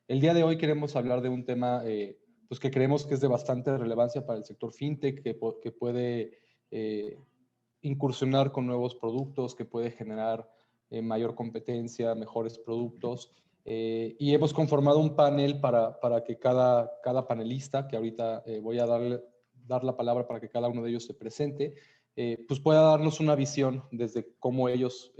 El día de hoy queremos hablar de un tema pues que creemos que es de bastante relevancia para el sector fintech, que puede incursionar con nuevos productos, que puede generar mayor competencia, mejores productos. Y hemos conformado un panel para que cada panelista, que ahorita voy a dar la palabra para que cada uno de ellos se presente, pues pueda darnos una visión desde cómo ellos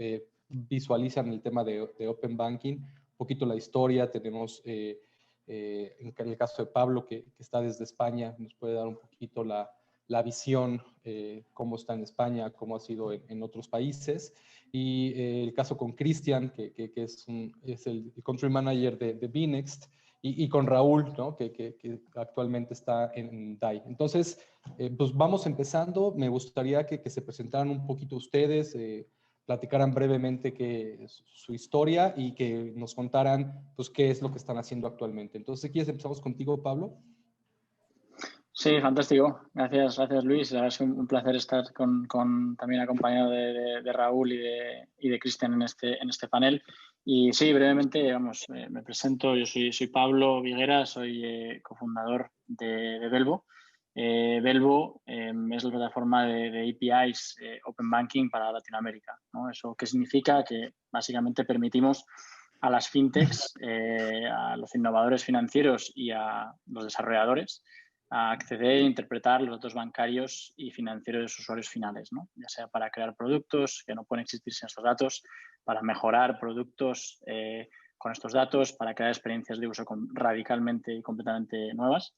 visualizan el tema de Open Banking, un poquito la historia. Tenemos en el caso de Pablo, que está desde España, nos puede dar un poquito la visión, cómo está en España, cómo ha sido en otros países. Y el caso con Cristian, que es el country manager de Bnext, y con Raúl, ¿no? que actualmente está en DAI. Entonces, pues vamos empezando. Me gustaría que se presentaran un poquito ustedes, platicaran brevemente su historia y que nos contaran pues, qué es lo que están haciendo actualmente. Entonces, si quieres, empezamos contigo, Pablo. Sí, fantástico. Gracias, Luis. La verdad es un placer estar también acompañado de Raúl y de Cristian en este panel. Y sí, brevemente, vamos, me presento. Yo soy Pablo Viguera, soy cofundador de Velvo. Velvo es la plataforma de APIs Open Banking para Latinoamérica, ¿no? ¿Eso qué significa? Que básicamente permitimos a las fintechs, a los innovadores financieros y a los desarrolladores a acceder e interpretar los datos bancarios y financieros de los usuarios finales, ¿no? Ya sea para crear productos que no pueden existir sin estos datos, para mejorar productos con estos datos, para crear experiencias de uso radicalmente y completamente nuevas.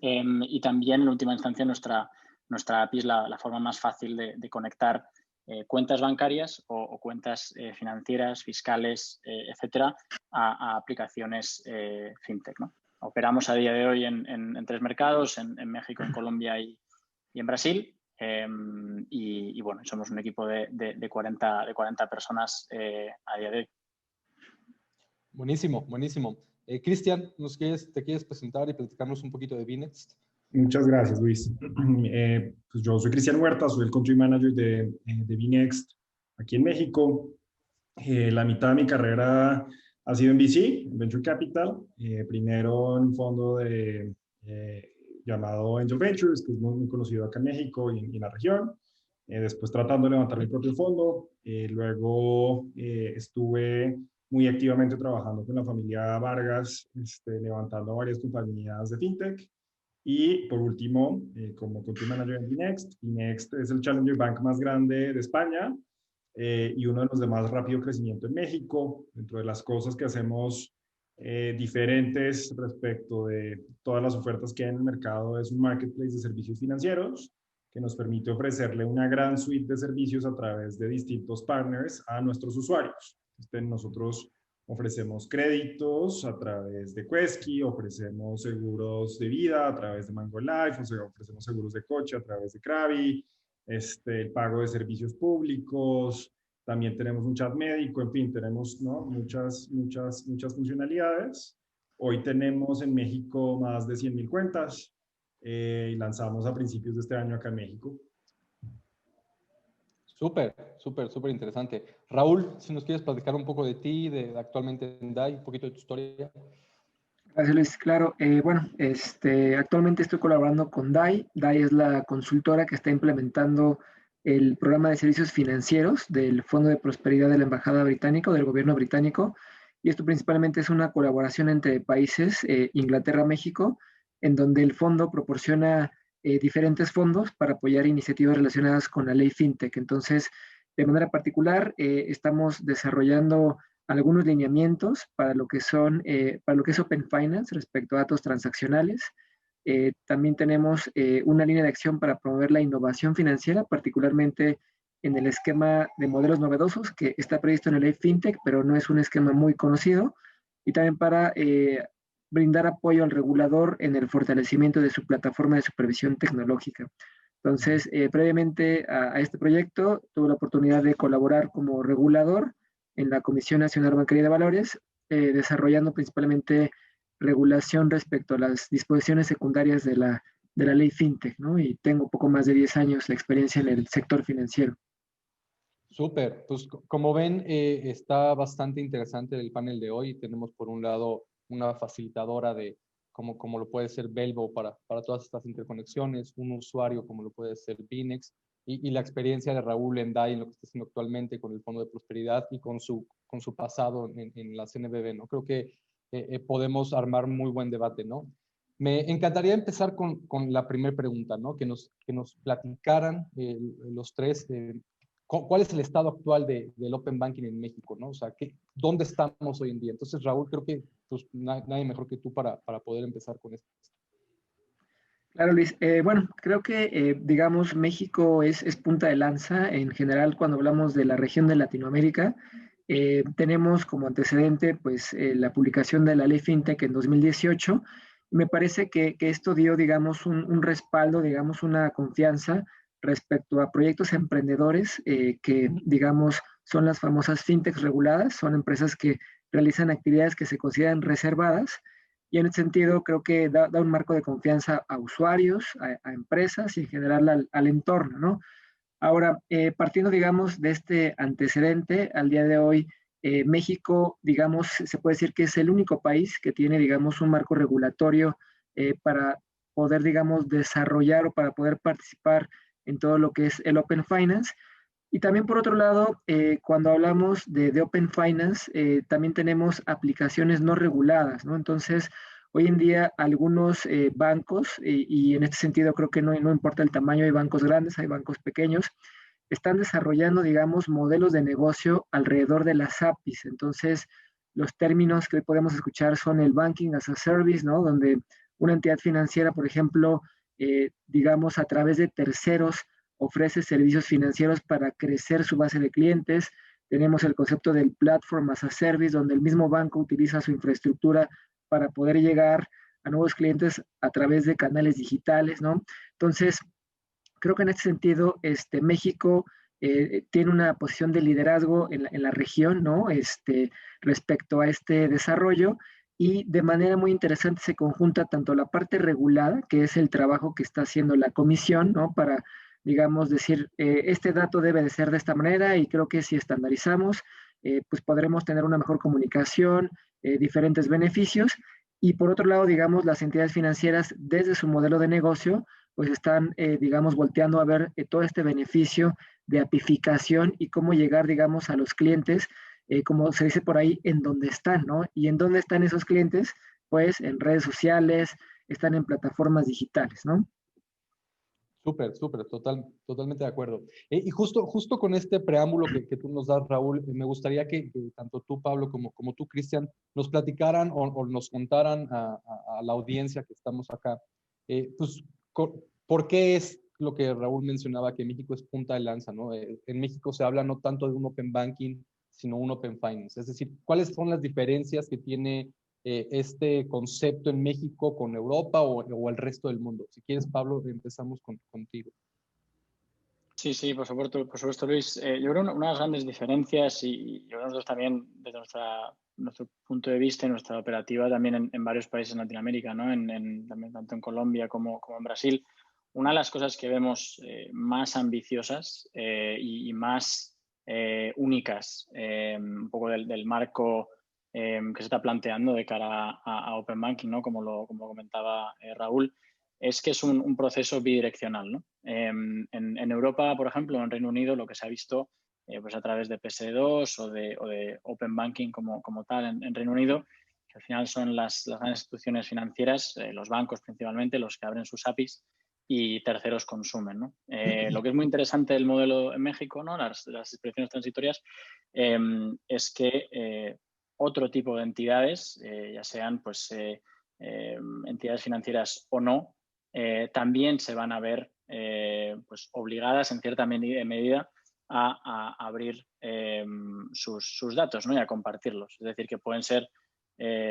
Y también, en última instancia, nuestra API es la forma más fácil de conectar cuentas bancarias o cuentas financieras, fiscales, etcétera, a aplicaciones fintech, ¿no? Operamos a día de hoy en 3 mercados, en México, en Colombia y en Brasil. Y bueno, somos un equipo de 40 personas a día de hoy. Buenísimo, buenísimo. Cristian, ¿te quieres presentar y platicarnos un poquito de Bnext? Muchas gracias, Luis. Pues yo soy Cristian Huerta, soy el country manager de Bnext aquí en México. La mitad de mi carrera ha sido en VC, en Venture Capital. Primero en un fondo llamado Angel Ventures, que es muy conocido acá en México y en la región. Después tratando de levantar mi propio fondo. Luego estuve muy activamente trabajando con la familia Vargas, levantando varias compañías de fintech. Y por último, como country manager en Bnext. Bnext es el Challenger Bank más grande de España y uno de los de más rápido crecimiento en México. Dentro de las cosas que hacemos diferentes respecto de todas las ofertas que hay en el mercado, es un marketplace de servicios financieros que nos permite ofrecerle una gran suite de servicios a través de distintos partners a nuestros usuarios. Nosotros ofrecemos créditos a través de Quesky, ofrecemos seguros de vida a través de Mango Life, ofrecemos seguros de coche a través de Krabi, el pago de servicios públicos, también tenemos un chat médico, en fin, tenemos, ¿no?, muchas funcionalidades. Hoy tenemos en México más de 100,000 cuentas y lanzamos a principios de este año acá en México. Súper interesante. Raúl, si nos quieres platicar un poco de ti, de actualmente en DAI, un poquito de tu historia. Gracias, Luis. Claro, bueno, actualmente estoy colaborando con DAI. DAI es la consultora que está implementando el programa de servicios financieros del Fondo de Prosperidad de la Embajada Británica o del gobierno británico. Y esto principalmente es una colaboración entre países, Inglaterra-México, en donde el fondo proporciona diferentes fondos para apoyar iniciativas relacionadas con la ley FinTech. Entonces, de manera particular, estamos desarrollando algunos lineamientos para lo que es Open Finance respecto a datos transaccionales. También tenemos una línea de acción para promover la innovación financiera, particularmente en el esquema de modelos novedosos que está previsto en la ley FinTech, pero no es un esquema muy conocido. Y también para brindar apoyo al regulador en el fortalecimiento de su plataforma de supervisión tecnológica. Entonces, previamente a este proyecto, tuve la oportunidad de colaborar como regulador en la Comisión Nacional Bancaria de Valores, desarrollando principalmente regulación respecto a las disposiciones secundarias de la ley FinTech, ¿no? Y tengo poco más de 10 años de experiencia en el sector financiero. Súper, pues como ven, está bastante interesante el panel de hoy. Tenemos por un lado una facilitadora de como lo puede ser Belbo para todas estas interconexiones, un usuario como lo puede ser Binex, y la experiencia de Raúl en DAI, en lo que está haciendo actualmente con el Fondo de Prosperidad y con su pasado en la CNBB, ¿no? Creo que podemos armar un muy buen debate, ¿no? Me encantaría empezar con la primera pregunta, ¿no? Que nos platicaran los tres cuál es el estado actual del Open Banking en México, ¿no? O sea, ¿dónde estamos hoy en día? Entonces, Raúl, creo que pues, nadie mejor que tú para poder empezar con esto. Claro, Luis. Bueno, creo que, digamos, México es punta de lanza en general cuando hablamos de la región de Latinoamérica. Tenemos como antecedente, pues, la publicación de la ley FinTech en 2018. Me parece que esto dio, digamos, un respaldo, digamos, una confianza respecto a proyectos emprendedores que, digamos, son las famosas FinTechs reguladas, son empresas que realizan actividades que se consideran reservadas y en ese sentido creo que da un marco de confianza a usuarios, a empresas y en general al entorno, ¿no? Ahora, partiendo, digamos, de este antecedente, al día de hoy, México, digamos, se puede decir que es el único país que tiene, digamos, un marco regulatorio para poder, digamos, desarrollar o para poder participar en todo lo que es el Open Finance. Y también por otro lado, cuando hablamos de Open Finance, también tenemos aplicaciones no reguladas, ¿no? Entonces, hoy en día algunos bancos, y en este sentido creo que no importa el tamaño, hay bancos grandes, hay bancos pequeños, están desarrollando, digamos, modelos de negocio alrededor de las APIs. Entonces, los términos que hoy podemos escuchar son el Banking as a Service, ¿no? Donde una entidad financiera, por ejemplo, digamos, a través de terceros, ofrece servicios financieros para crecer su base de clientes. Tenemos el concepto del Platform as a Service, donde el mismo banco utiliza su infraestructura para poder llegar a nuevos clientes a través de canales digitales, ¿no? Entonces, creo que en este sentido, México tiene una posición de liderazgo en la región, ¿no? Respecto a este desarrollo y de manera muy interesante se conjunta tanto la parte regulada, que es el trabajo que está haciendo la comisión, ¿no? Para, digamos, decir, este dato debe de ser de esta manera y creo que si estandarizamos, pues podremos tener una mejor comunicación, diferentes beneficios. Y por otro lado, digamos, las entidades financieras desde su modelo de negocio, pues están, digamos, volteando a ver todo este beneficio de apificación y cómo llegar, digamos, a los clientes, como se dice por ahí, en donde están, ¿no? Y en dónde están esos clientes, pues en redes sociales, están en plataformas digitales, ¿no? Súper, totalmente de acuerdo. Y justo con este preámbulo que tú nos das, Raúl, me gustaría que tanto tú, Pablo, como tú, Cristian, nos platicaran o nos contaran a la audiencia que estamos acá, pues, ¿por qué es lo que Raúl mencionaba, que México es punta de lanza, ¿no? En México se habla no tanto de un Open Banking, sino un Open Finance. Es decir, ¿cuáles son las diferencias que tiene este concepto en México con Europa o el resto del mundo? Si quieres, Pablo, empezamos contigo. Sí, por supuesto, Luis. Yo creo que una de las grandes diferencias, y yo creo que nosotros también, desde nuestro punto de vista y nuestra operativa también en varios países en Latinoamérica, ¿no? También tanto en Colombia como en Brasil, una de las cosas que vemos más ambiciosas y más únicas, un poco del marco que se está planteando de cara a Open Banking, ¿no? Como comentaba Raúl, es que es un proceso bidireccional, ¿no? En Europa, por ejemplo, en Reino Unido, lo que se ha visto pues a través de PSD2 o de Open Banking como tal en Reino Unido, que al final son las grandes instituciones financieras, los bancos principalmente, los que abren sus APIs y terceros consumen, ¿no? Lo que es muy interesante del modelo en México, ¿no? Las disposiciones transitorias, es que otro tipo de entidades, ya sean pues entidades financieras o no, también se van a ver pues obligadas en cierta medida a abrir sus datos, ¿no? Y a compartirlos. Es decir, que pueden ser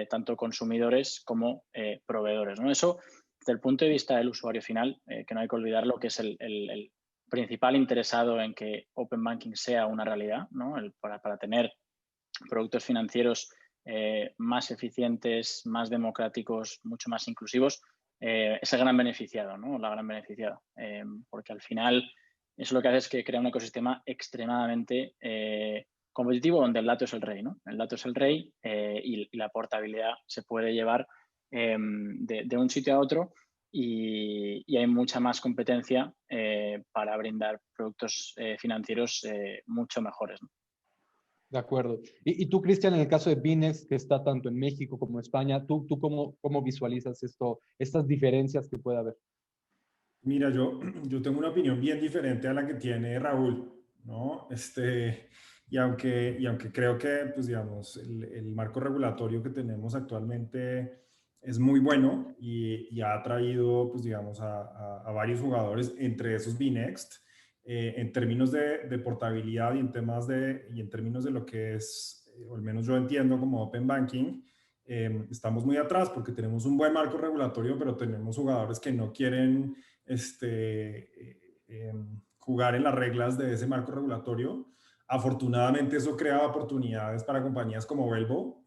tanto consumidores como proveedores, ¿no? Eso, desde el punto de vista del usuario final, que no hay que olvidar lo que es el principal interesado en que Open Banking sea una realidad, ¿no? Para tener productos financieros más eficientes, más democráticos, mucho más inclusivos, es el gran beneficiado, ¿no? La gran beneficiada. Porque al final eso lo que hace es que crea un ecosistema extremadamente competitivo donde el dato es el rey, ¿no? El dato es el rey y la portabilidad se puede llevar de un sitio a otro y hay mucha más competencia para brindar productos financieros mucho mejores, ¿no? De acuerdo. Y tú, Cristian, en el caso de Binex, que está tanto en México como en España, ¿tú cómo visualizas estas diferencias que puede haber? Mira, yo tengo una opinión bien diferente a la que tiene Raúl, ¿no? Y aunque creo que, pues digamos, el marco regulatorio que tenemos actualmente es muy bueno y ha atraído, pues digamos, a varios jugadores, entre esos Binext, en términos de portabilidad y en términos de lo que es, o al menos yo entiendo como Open Banking, estamos muy atrás porque tenemos un buen marco regulatorio, pero tenemos jugadores que no quieren jugar en las reglas de ese marco regulatorio. Afortunadamente eso crea oportunidades para compañías como Velvo,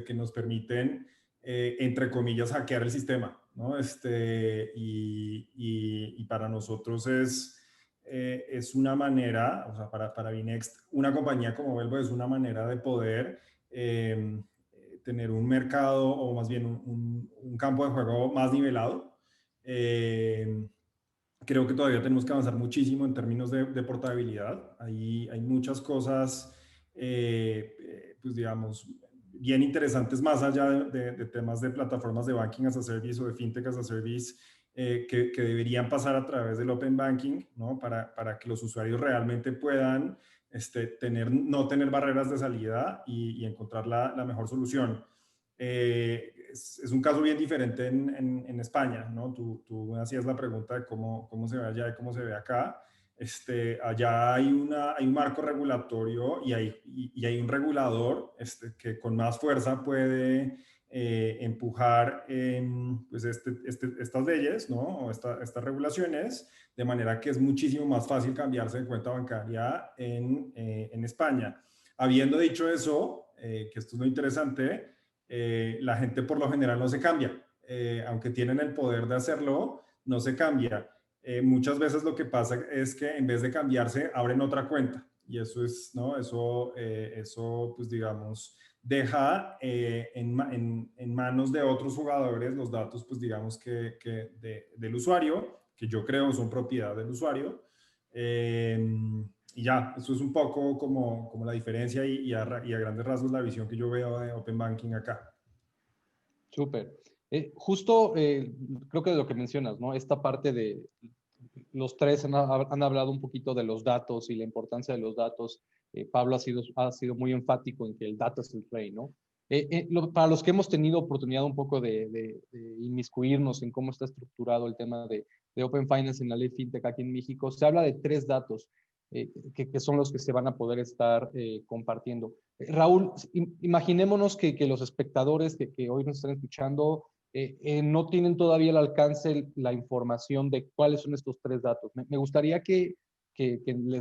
que nos permiten, entre comillas, hackear el sistema, ¿no? Y para nosotros es una manera, o sea, para Binext, una compañía como Velvo es una manera de poder tener un mercado o más bien un campo de juego más nivelado. Creo que todavía tenemos que avanzar muchísimo en términos de portabilidad. Hay muchas cosas, pues digamos, bien interesantes más allá de temas de plataformas de banking as a service o de fintech as a service que deberían pasar a través del open banking, ¿no? Para que los usuarios realmente puedan no tener barreras de salida y encontrar la mejor solución. Es un caso bien diferente en España, ¿no? Tú me hacías la pregunta de cómo se ve allá y cómo se ve acá. Allá hay un marco regulatorio y hay un regulador que con más fuerza puede empujar pues estas leyes, ¿no? O estas regulaciones, de manera que es muchísimo más fácil cambiarse de cuenta bancaria en España. Habiendo dicho eso, que esto es muy interesante, la gente por lo general no se cambia. Aunque tienen el poder de hacerlo, no se cambia. Muchas veces lo que pasa es que en vez de cambiarse, abren otra cuenta. Y eso es, ¿no? Eso pues digamos, deja en manos de otros jugadores los datos, pues digamos del usuario, que yo creo son propiedad del usuario. Y ya, eso es un poco como la diferencia y a grandes rasgos la visión que yo veo de Open Banking acá. Súper. Justo creo que de lo que mencionas, ¿no? Esta parte de los tres han hablado un poquito de los datos y la importancia de los datos. Pablo ha sido muy enfático en que el dato es el rey, ¿no? Para los que hemos tenido oportunidad un poco de inmiscuirnos en cómo está estructurado el tema de Open Finance en la ley FinTech aquí en México, se habla de 3 datos que son los que se van a poder estar compartiendo. Raúl, imaginémonos que los espectadores que hoy nos están escuchando no tienen todavía el alcance, la información de cuáles son estos 3 datos. Me gustaría que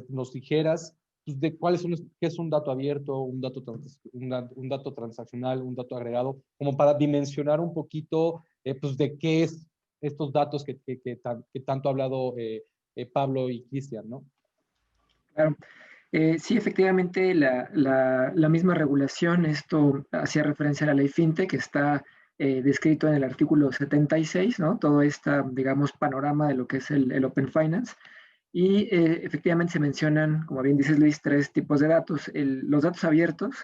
nos dijeras pues, de cuáles son, qué es un dato abierto, un dato transaccional, un dato agregado, como para dimensionar un poquito pues, de qué es estos datos que tanto ha hablado Pablo y Cristian, ¿no? Claro. Sí, efectivamente, la misma regulación, esto hacía referencia a la ley FinTech, que está descrito en el artículo 76, ¿no? Todo este, digamos, panorama de lo que es el Open Finance. Y efectivamente se mencionan, como bien dices Luis, 3 tipos de datos. Los datos abiertos,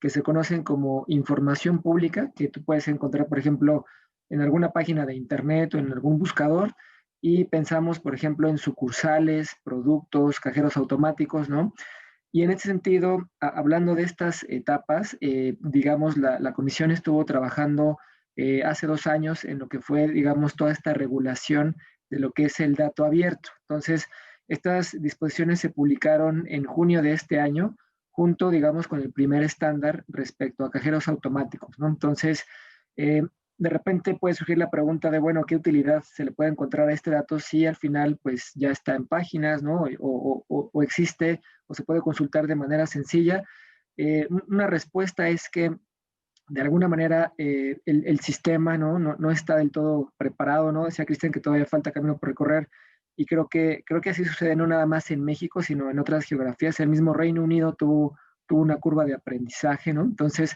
que se conocen como información pública, que tú puedes encontrar, por ejemplo, en alguna página de internet o en algún buscador, y pensamos, por ejemplo, en sucursales, productos, cajeros automáticos, ¿no? Y en ese sentido, hablando de estas etapas, digamos, la comisión estuvo trabajando hace 2 años en lo que fue, digamos, toda esta regulación de lo que es el dato abierto. Entonces, estas disposiciones se publicaron en junio de este año, junto, digamos, con el primer estándar respecto a cajeros automáticos, ¿no? Entonces, de repente puede surgir la pregunta de, bueno, ¿qué utilidad se le puede encontrar a este dato si al final, pues, ya está en páginas, ¿no? O existe o se puede consultar de manera sencilla. Una respuesta es que de alguna manera el sistema no está del todo preparado, ¿no? Decía Cristian que todavía falta camino por recorrer y creo que así sucede no nada más en México, sino en otras geografías. El mismo Reino Unido tuvo tuvo una curva de aprendizaje, ¿no? Entonces,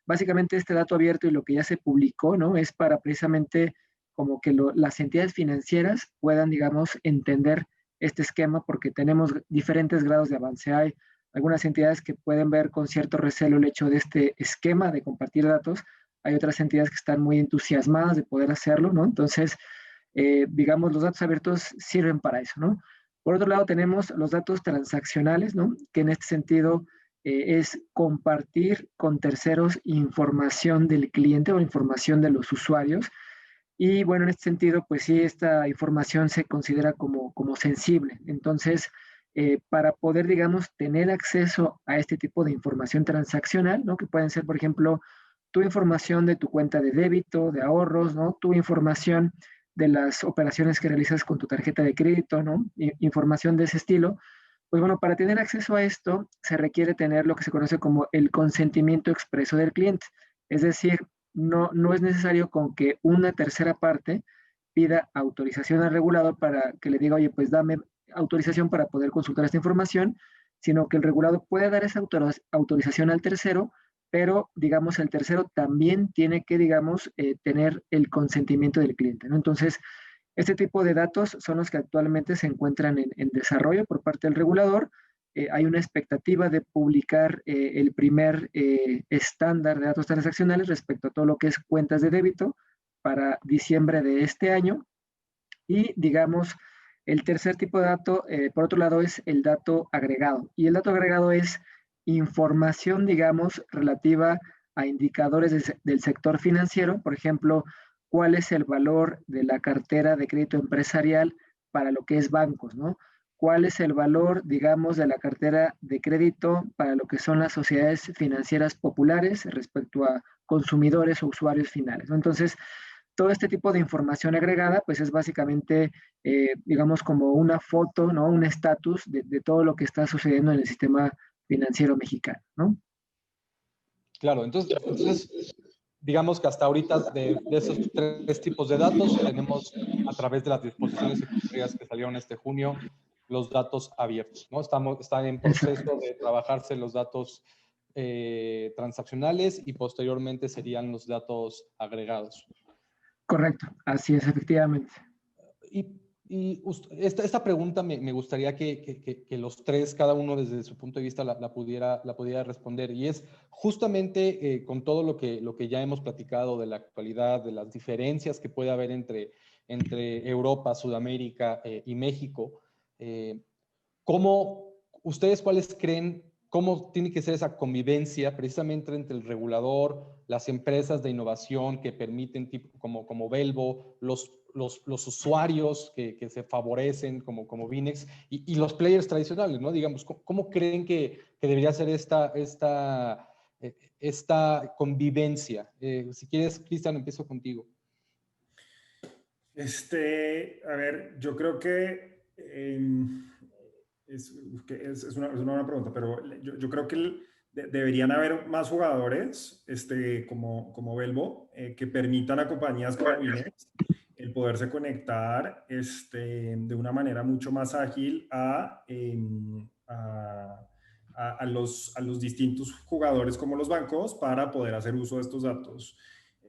básicamente este dato abierto y lo que ya se publicó, ¿no? Es para precisamente como que las entidades financieras puedan, digamos, entender este esquema porque tenemos diferentes grados de avance. Hay algunas entidades que pueden ver con cierto recelo el hecho de este esquema de compartir datos. Hay otras entidades que están muy entusiasmadas de poder hacerlo, ¿no? Entonces, digamos, los datos abiertos sirven para eso, ¿no? Por otro lado, tenemos los datos transaccionales, ¿no? Que en este sentido es compartir con terceros información del cliente o información de los usuarios. Y bueno, en este sentido, pues sí, esta información se considera como sensible. Entonces, para poder, digamos, tener acceso a este tipo de información transaccional, ¿no? Que pueden ser, por ejemplo, tu información de tu cuenta de débito, de ahorros, ¿no? Tu información de las operaciones que realizas con tu tarjeta de crédito, ¿no? Información de ese estilo. Pues bueno, para tener acceso a esto se requiere tener lo que se conoce como el consentimiento expreso del cliente. Es decir, no es necesario con que una tercera parte pida autorización al regulador para que le diga, oye, pues dame autorización para poder consultar esta información, sino que el regulador puede dar esa autorización al tercero, pero, digamos, el tercero también tiene que, digamos, tener el consentimiento del cliente, ¿no? Entonces, este tipo de datos son los que actualmente se encuentran en desarrollo por parte del regulador. Hay una expectativa de publicar el primer estándar de datos transaccionales respecto a todo lo que es cuentas de débito para diciembre de este año. Y digamos, el tercer tipo de dato, por otro lado, es el dato agregado. Y el dato agregado es información, digamos, relativa a indicadores del sector financiero. Por ejemplo, cuál es el valor de la cartera de crédito empresarial para lo que es bancos, ¿no? ¿Cuál es el valor, digamos, de la cartera de crédito para lo que son las sociedades financieras populares respecto a consumidores o usuarios finales, ¿no? Entonces, todo este tipo de información agregada, pues es básicamente, digamos, como una foto, ¿no? Un estatus de todo lo que está sucediendo en el sistema financiero mexicano, ¿no? Claro, entonces digamos que hasta ahorita de esos tres tipos de datos tenemos a través de las disposiciones secundarias que salieron este junio los datos abiertos, ¿no? Están en proceso de trabajarse los datos transaccionales y posteriormente serían los datos agregados. Correcto, así es, efectivamente. Y esta pregunta me gustaría que los tres, cada uno desde su punto de vista, la pudiera responder. Y es justamente con todo lo que ya hemos platicado de la actualidad, de las diferencias que puede haber entre Europa, Sudamérica y México. ¿Ustedes cuáles creen, cómo tiene que ser esa convivencia precisamente entre el regulador, las empresas de innovación que permiten, tipo, como Belbo, los usuarios que se favorecen como Vinex y los players tradicionales, ¿no? Digamos, ¿cómo creen que debería ser esta convivencia? Si quieres, Cristian, empiezo contigo. A ver, yo creo que es una buena pregunta, pero yo creo que deberían haber más jugadores como Belbo que permitan a compañías como Vinex el poderse conectar de una manera mucho más ágil a los distintos jugadores como los bancos para poder hacer uso de estos datos.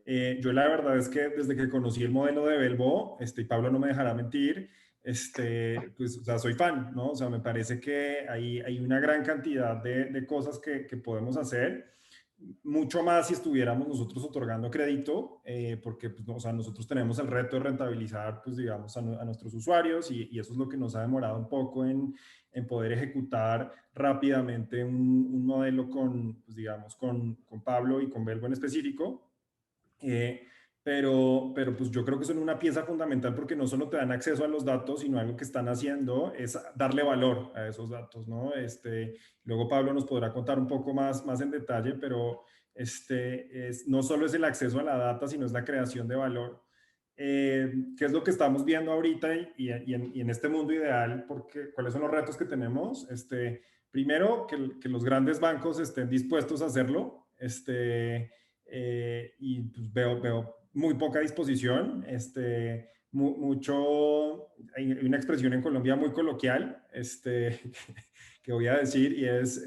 Yo la verdad es que desde que conocí el modelo de Belbo, y Pablo no me dejará mentir, pues, o sea, soy fan, ¿no? O sea, me parece que hay una gran cantidad de cosas que podemos hacer, mucho más si estuviéramos nosotros otorgando crédito, porque pues, no, o sea, nosotros tenemos el reto de rentabilizar, pues, digamos, a nuestros usuarios y eso es lo que nos ha demorado un poco en poder ejecutar rápidamente un modelo pues, digamos, con Pablo y con Belbo en específico. Pero pues yo creo que son una pieza fundamental porque no solo te dan acceso a los datos, sino algo que están haciendo es darle valor a esos datos, ¿no? Luego Pablo nos podrá contar un poco más en detalle, pero no solo es el acceso a la data, sino es la creación de valor. ¿Qué es lo que estamos viendo ahorita y en este mundo ideal? ¿Cuáles son los retos que tenemos? Primero, que los grandes bancos estén dispuestos a hacerlo. Y pues veo muy poca disposición, hay una expresión en Colombia muy coloquial, que voy a decir, y es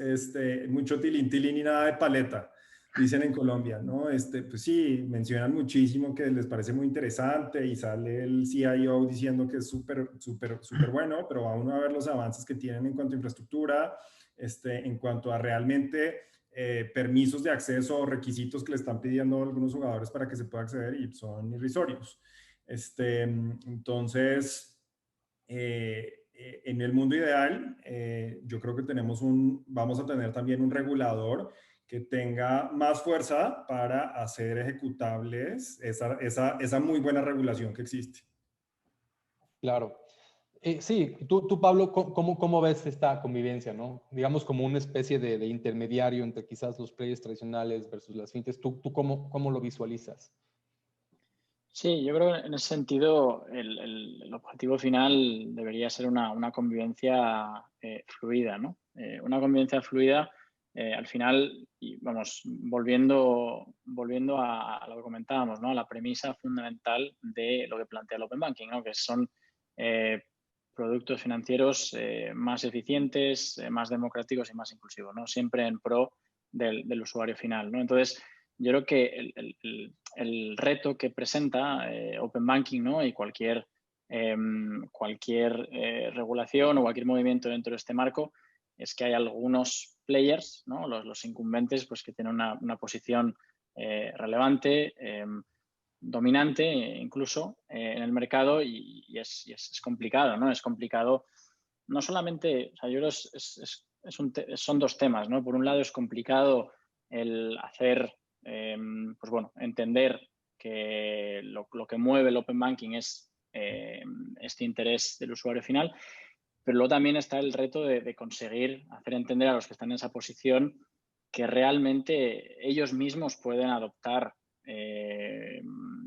mucho tilín, tilín y nada de paleta, dicen en Colombia, ¿no? Pues sí, mencionan muchísimo que les parece muy interesante y sale el CIO diciendo que es súper, súper, súper bueno, pero va uno a ver los avances que tienen en cuanto a infraestructura, en cuanto a realmente permisos de acceso o requisitos que le están pidiendo algunos jugadores para que se pueda acceder y son irrisorios. Entonces, en el mundo ideal, yo creo que vamos a tener también un regulador que tenga más fuerza para hacer ejecutables esa muy buena regulación que existe. Claro. Sí, tú Pablo, ¿cómo ves esta convivencia, no? Digamos como una especie de intermediario entre quizás los players tradicionales versus las fintechs. ¿Tú cómo lo visualizas? Sí, yo creo que en ese sentido el objetivo final debería ser una convivencia fluida, ¿no? Una convivencia fluida, al final, y vamos, volviendo a lo que comentábamos, ¿no? A la premisa fundamental de lo que plantea el Open Banking, ¿no? Que son productos financieros más eficientes, más democráticos y más inclusivos, ¿no? Siempre en pro del usuario final, ¿no? Entonces, yo creo que el reto que presenta Open Banking, ¿no? Y cualquier regulación o cualquier movimiento dentro de este marco es que hay algunos players, ¿no? Los incumbentes, pues que tienen una posición relevante, dominante incluso en el mercado y es complicado, ¿no? Es complicado no solamente, o sea, yo creo son dos temas, ¿no? Por un lado es complicado el hacer, pues bueno, entender que lo que mueve el Open Banking es este interés del usuario final, pero luego también está el reto de conseguir hacer entender a los que están en esa posición que realmente ellos mismos pueden adoptar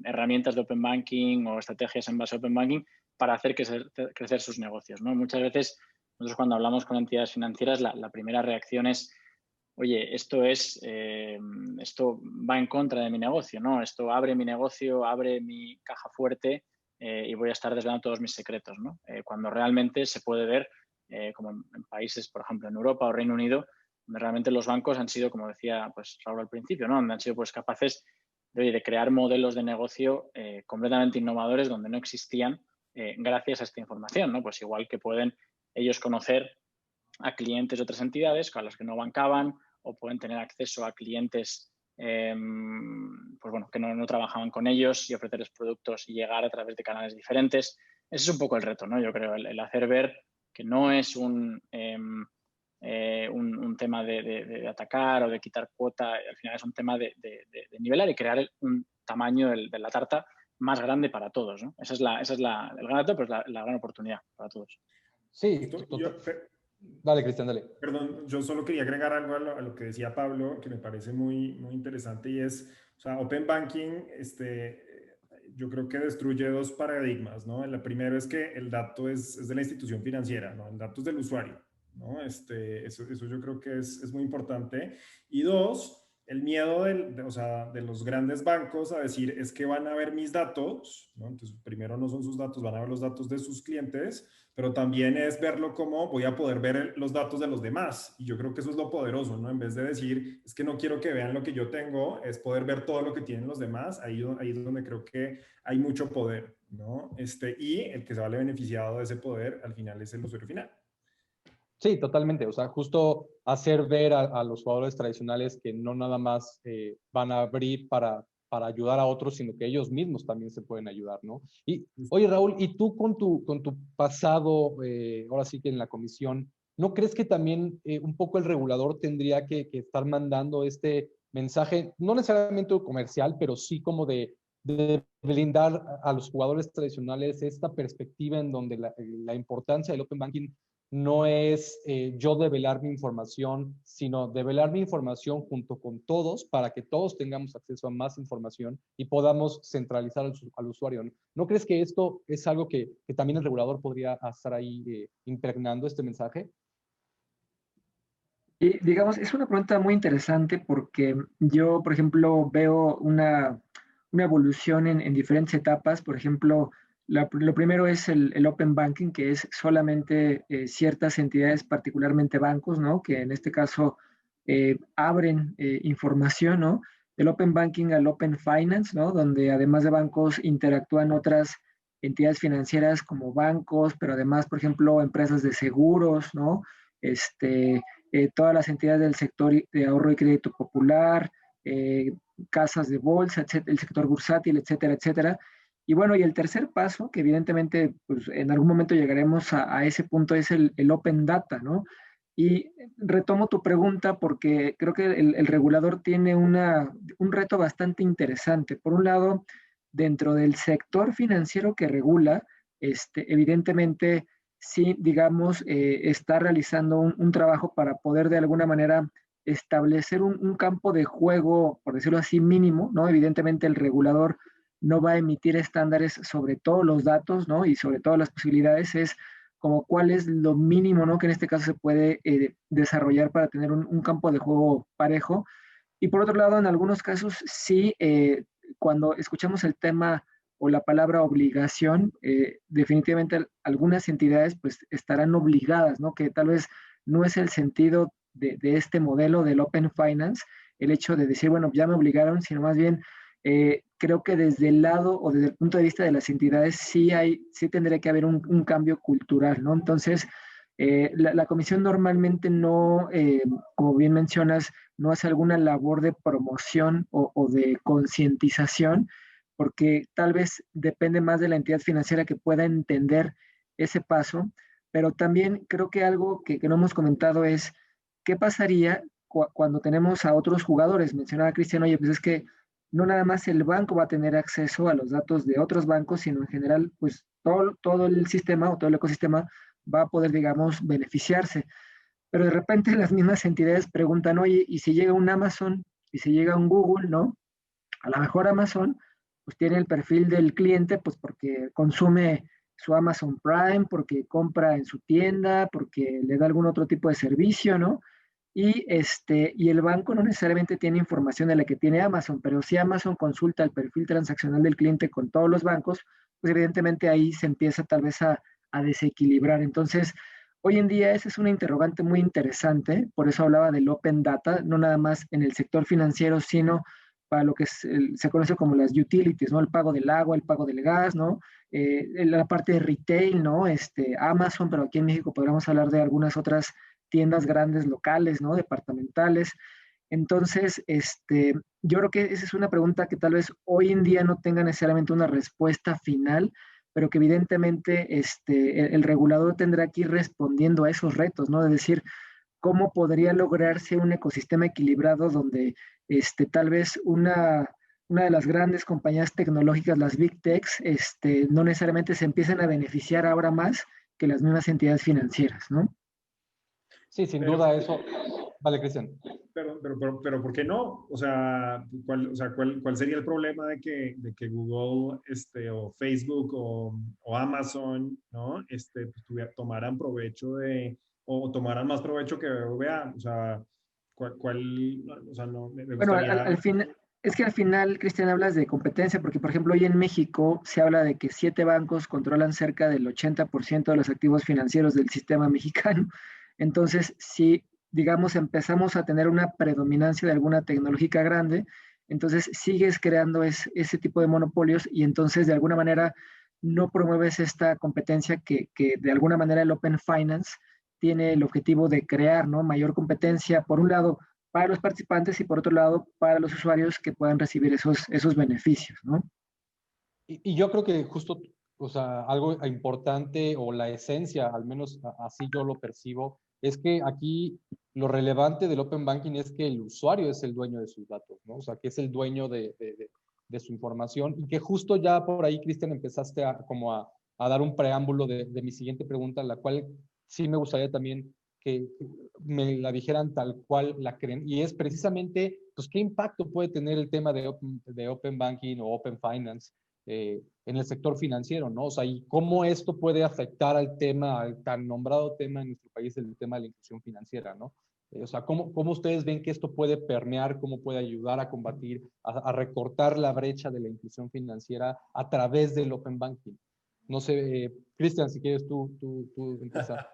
herramientas de Open Banking o estrategias en base a Open Banking para hacer crecer sus negocios, ¿no? Muchas veces nosotros cuando hablamos con entidades financieras la primera reacción es, oye, esto va en contra de mi negocio, ¿no? Esto abre mi negocio, abre mi caja fuerte y voy a estar desvelando todos mis secretos, ¿no? Cuando realmente se puede ver, como en países, por ejemplo, en Europa o Reino Unido, donde realmente los bancos han sido, como decía pues Raúl al principio, ¿no? Donde han sido pues capaces de crear modelos de negocio completamente innovadores donde no existían gracias a esta información, ¿no? Pues igual que pueden ellos conocer a clientes de otras entidades a los que no bancaban o pueden tener acceso a clientes pues bueno, que no trabajaban con ellos y ofrecerles productos y llegar a través de canales diferentes. Ese es un poco el reto, ¿no? Yo creo, el hacer ver que no es un tema de atacar o de quitar cuota, al final es un tema de nivelar y crear un tamaño de la tarta más grande para todos, ¿no? Esa es el gran reto, pero es la gran oportunidad para todos. Sí, dale, Cristian, dale. Perdón, yo solo quería agregar algo a lo que decía Pablo, que me parece muy, muy interesante, y es, o sea, Open Banking, yo creo que destruye dos paradigmas, ¿no? El primero es que el dato es de la institución financiera, ¿no? El dato es del usuario, ¿no? Eso yo creo que es muy importante. Y dos, el miedo o sea, de los grandes bancos a decir, es que van a ver mis datos, ¿no? Entonces, primero no son sus datos, van a ver los datos de sus clientes, pero también es verlo como voy a poder ver los datos de los demás. Y yo creo que eso es lo poderoso, ¿no? En vez de decir, es que no quiero que vean lo que yo tengo, es poder ver todo lo que tienen los demás. Ahí es donde creo que hay mucho poder, ¿no? Y el que se vale beneficiado de ese poder al final es el usuario final. Sí, totalmente. O sea, justo hacer ver a los jugadores tradicionales que no nada más van a abrir para ayudar a otros, sino que ellos mismos también se pueden ayudar, ¿no? Y, oye, Raúl, ¿y tú con tu pasado, ahora sí que en la comisión, ¿no crees que también un poco el regulador tendría que estar mandando este mensaje, no necesariamente comercial, pero sí como de blindar a los jugadores tradicionales esta perspectiva en donde la importancia del Open Banking no es yo develar mi información, sino develar mi información junto con todos para que todos tengamos acceso a más información y podamos centralizar al usuario? ¿No crees que esto es algo que también el regulador podría estar ahí impregnando este mensaje? Y digamos, es una pregunta muy interesante porque yo, por ejemplo, veo una evolución en diferentes etapas. Por ejemplo, Lo primero es el Open Banking, que es solamente ciertas entidades, particularmente bancos, ¿no? Que en este caso abren información, ¿no? Del Open Banking al Open Finance, ¿no? Donde además de bancos interactúan otras entidades financieras como bancos, pero además, por ejemplo, empresas de seguros, ¿no? Todas las entidades del sector de ahorro y crédito popular, eh, casas de bolsa, etcétera, el sector bursátil, etcétera, etcétera. Y bueno, y el tercer paso, que evidentemente pues, en algún momento llegaremos a ese punto, es el Open Data, ¿no? Y retomo tu pregunta porque creo que el regulador tiene un reto bastante interesante. Por un lado, dentro del sector financiero que regula, evidentemente sí, digamos, está realizando un trabajo para poder de alguna manera establecer un campo de juego, por decirlo así, mínimo, ¿no? Evidentemente el regulador no va a emitir estándares sobre todos los datos, ¿no? Y sobre todas las posibilidades, es como cuál es lo mínimo, ¿no? Que en este caso se puede desarrollar para tener un campo de juego parejo. Y por otro lado, en algunos casos sí, cuando escuchamos el tema o la palabra obligación, definitivamente algunas entidades pues estarán obligadas, ¿no? Que tal vez no es el sentido de este modelo del Open Finance, el hecho de decir, bueno, ya me obligaron, sino más bien creo que desde el lado o desde el punto de vista de las entidades sí tendría que haber un cambio cultural, ¿no? Entonces, la comisión normalmente no, como bien mencionas, no hace alguna labor de promoción o de concientización, porque tal vez depende más de la entidad financiera que pueda entender ese paso, pero también creo que algo que no hemos comentado es, ¿qué pasaría cuando tenemos a otros jugadores? Mencionaba Cristian, oye, pues es que no nada más el banco va a tener acceso a los datos de otros bancos, sino en general, pues todo el sistema o todo el ecosistema va a poder, digamos, beneficiarse. Pero de repente las mismas entidades preguntan, oye, ¿y si llega un Amazon? ¿Y si llega un Google? ¿No? A lo mejor Amazon, pues tiene el perfil del cliente, pues porque consume su Amazon Prime, porque compra en su tienda, porque le da algún otro tipo de servicio, ¿no? Y el banco no necesariamente tiene información de la que tiene Amazon, pero si Amazon consulta el perfil transaccional del cliente con todos los bancos, pues evidentemente ahí se empieza tal vez a desequilibrar. Entonces, hoy en día esa es una interrogante muy interesante, por eso hablaba del Open Data, no nada más en el sector financiero, sino para lo que se conoce como las utilities, ¿no? El pago del agua, el pago del gas, ¿no? La parte de retail, ¿no? Amazon, pero aquí en México podríamos hablar de algunas otras tiendas grandes locales, ¿no? Departamentales. Entonces, yo creo que esa es una pregunta que tal vez hoy en día no tenga necesariamente una respuesta final, pero que evidentemente el regulador tendrá que ir respondiendo a esos retos, ¿no? De decir, ¿cómo podría lograrse un ecosistema equilibrado donde tal vez una de las grandes compañías tecnológicas, las Big Techs, no necesariamente se empiecen a beneficiar ahora más que las mismas entidades financieras, ¿no? Sí, sin duda eso. Vale, Cristian. Pero ¿por qué no? ¿Cuál sería el problema de que Google o Facebook o Amazon, ¿no? Tomaran provecho o tomaran más provecho que BBVA? O sea, no, me Bueno, gustaría... al final, es que al final, Cristian, hablas de competencia, porque por ejemplo hoy en México se habla de que 7 bancos controlan cerca del 80% de los activos financieros del sistema mexicano. Entonces, si, digamos, empezamos a tener una predominancia de alguna tecnológica grande, entonces sigues creando ese tipo de monopolios y entonces de alguna manera no promueves esta competencia que de alguna manera el Open Finance tiene el objetivo de crear, ¿no? Mayor competencia, por un lado, para los participantes y por otro lado, para los usuarios que puedan recibir esos beneficios, ¿no? Y yo creo que justo, o sea, algo importante o la esencia, al menos así yo lo percibo, es que aquí lo relevante del Open Banking es que el usuario es el dueño de sus datos, ¿no? O sea, que es el dueño de su información y que justo ya por ahí, Cristian, empezaste a dar un preámbulo de mi siguiente pregunta, la cual sí me gustaría también que me la dijeran tal cual la creen. Y es precisamente, pues, ¿qué impacto puede tener el tema de Open Banking o Open Finance en el sector financiero, ¿no? O sea, y cómo esto puede afectar al tema, al tan nombrado tema en nuestro país, el tema de la inclusión financiera, ¿no? O sea, ¿cómo ustedes ven que esto puede permear, cómo puede ayudar a combatir, a recortar la brecha de la inclusión financiera a través del Open Banking? No sé, Cristian, si quieres tú empezar.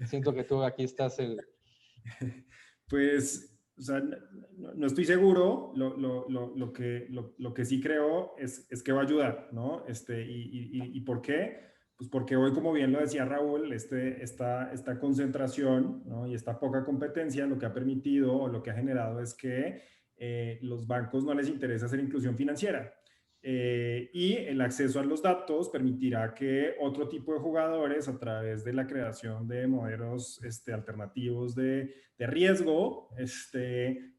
Siento que tú aquí estás el... Pues, o sea, no estoy seguro. Lo que sí creo es que va a ayudar, ¿no? ¿Y por qué? Pues porque hoy, como bien lo decía Raúl, esta concentración, ¿no? Y esta poca competencia lo que ha permitido o lo que ha generado es que los bancos no les interesa hacer inclusión financiera. Y el acceso a los datos permitirá que otro tipo de jugadores, a través de la creación de modelos alternativos de riesgo,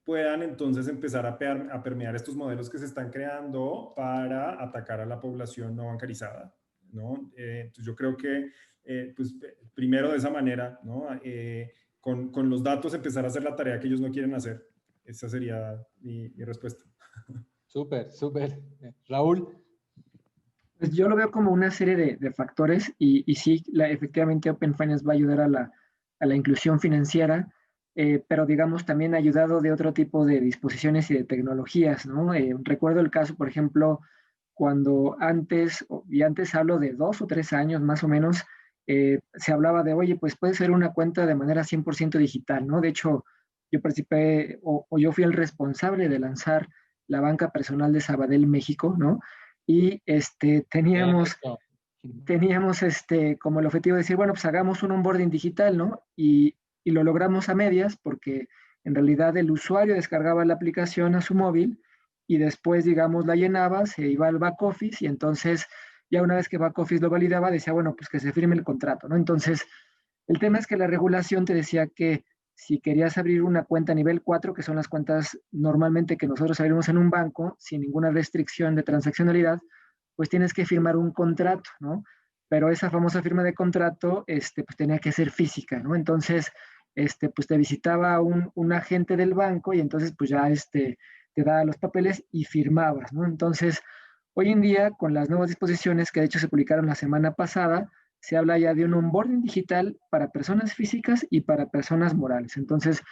puedan entonces empezar a permear estos modelos que se están creando para atacar a la población no bancarizada, ¿no? Entonces yo creo que, pues, primero de esa manera, ¿no? Con los datos empezar a hacer la tarea que ellos no quieren hacer. Esa sería mi respuesta. Súper, súper. Raúl. Pues yo lo veo como una serie de factores y sí, efectivamente Open Finance va a ayudar a la inclusión financiera, pero digamos también ha ayudado de otro tipo de disposiciones y de tecnologías, ¿no? Recuerdo el caso, por ejemplo, cuando antes hablo de 2 o 3 años más o menos, se hablaba de, oye, pues puede ser una cuenta de manera 100% digital, ¿no? De hecho, yo participé o yo fui el responsable de lanzar la banca personal de Sabadell, México, ¿no? Y Eso. teníamos como el objetivo de decir, bueno, pues hagamos un onboarding digital, ¿no? Y lo logramos a medias porque en realidad el usuario descargaba la aplicación a su móvil y después, digamos, la llenaba, se iba al back office y entonces ya una vez que back office lo validaba, decía, bueno, pues que se firme el contrato, ¿no? Entonces, el tema es que la regulación te decía que si querías abrir una cuenta nivel 4, que son las cuentas normalmente que nosotros abrimos en un banco, sin ninguna restricción de transaccionalidad, pues tienes que firmar un contrato, ¿no? Pero esa famosa firma de contrato, pues tenía que ser física, ¿no? Entonces, pues te visitaba un agente del banco y entonces pues ya te daba los papeles y firmabas, ¿no? Entonces, hoy en día, con las nuevas disposiciones que de hecho se publicaron la semana pasada, se habla ya de un onboarding digital para personas físicas y para personas morales. Entonces,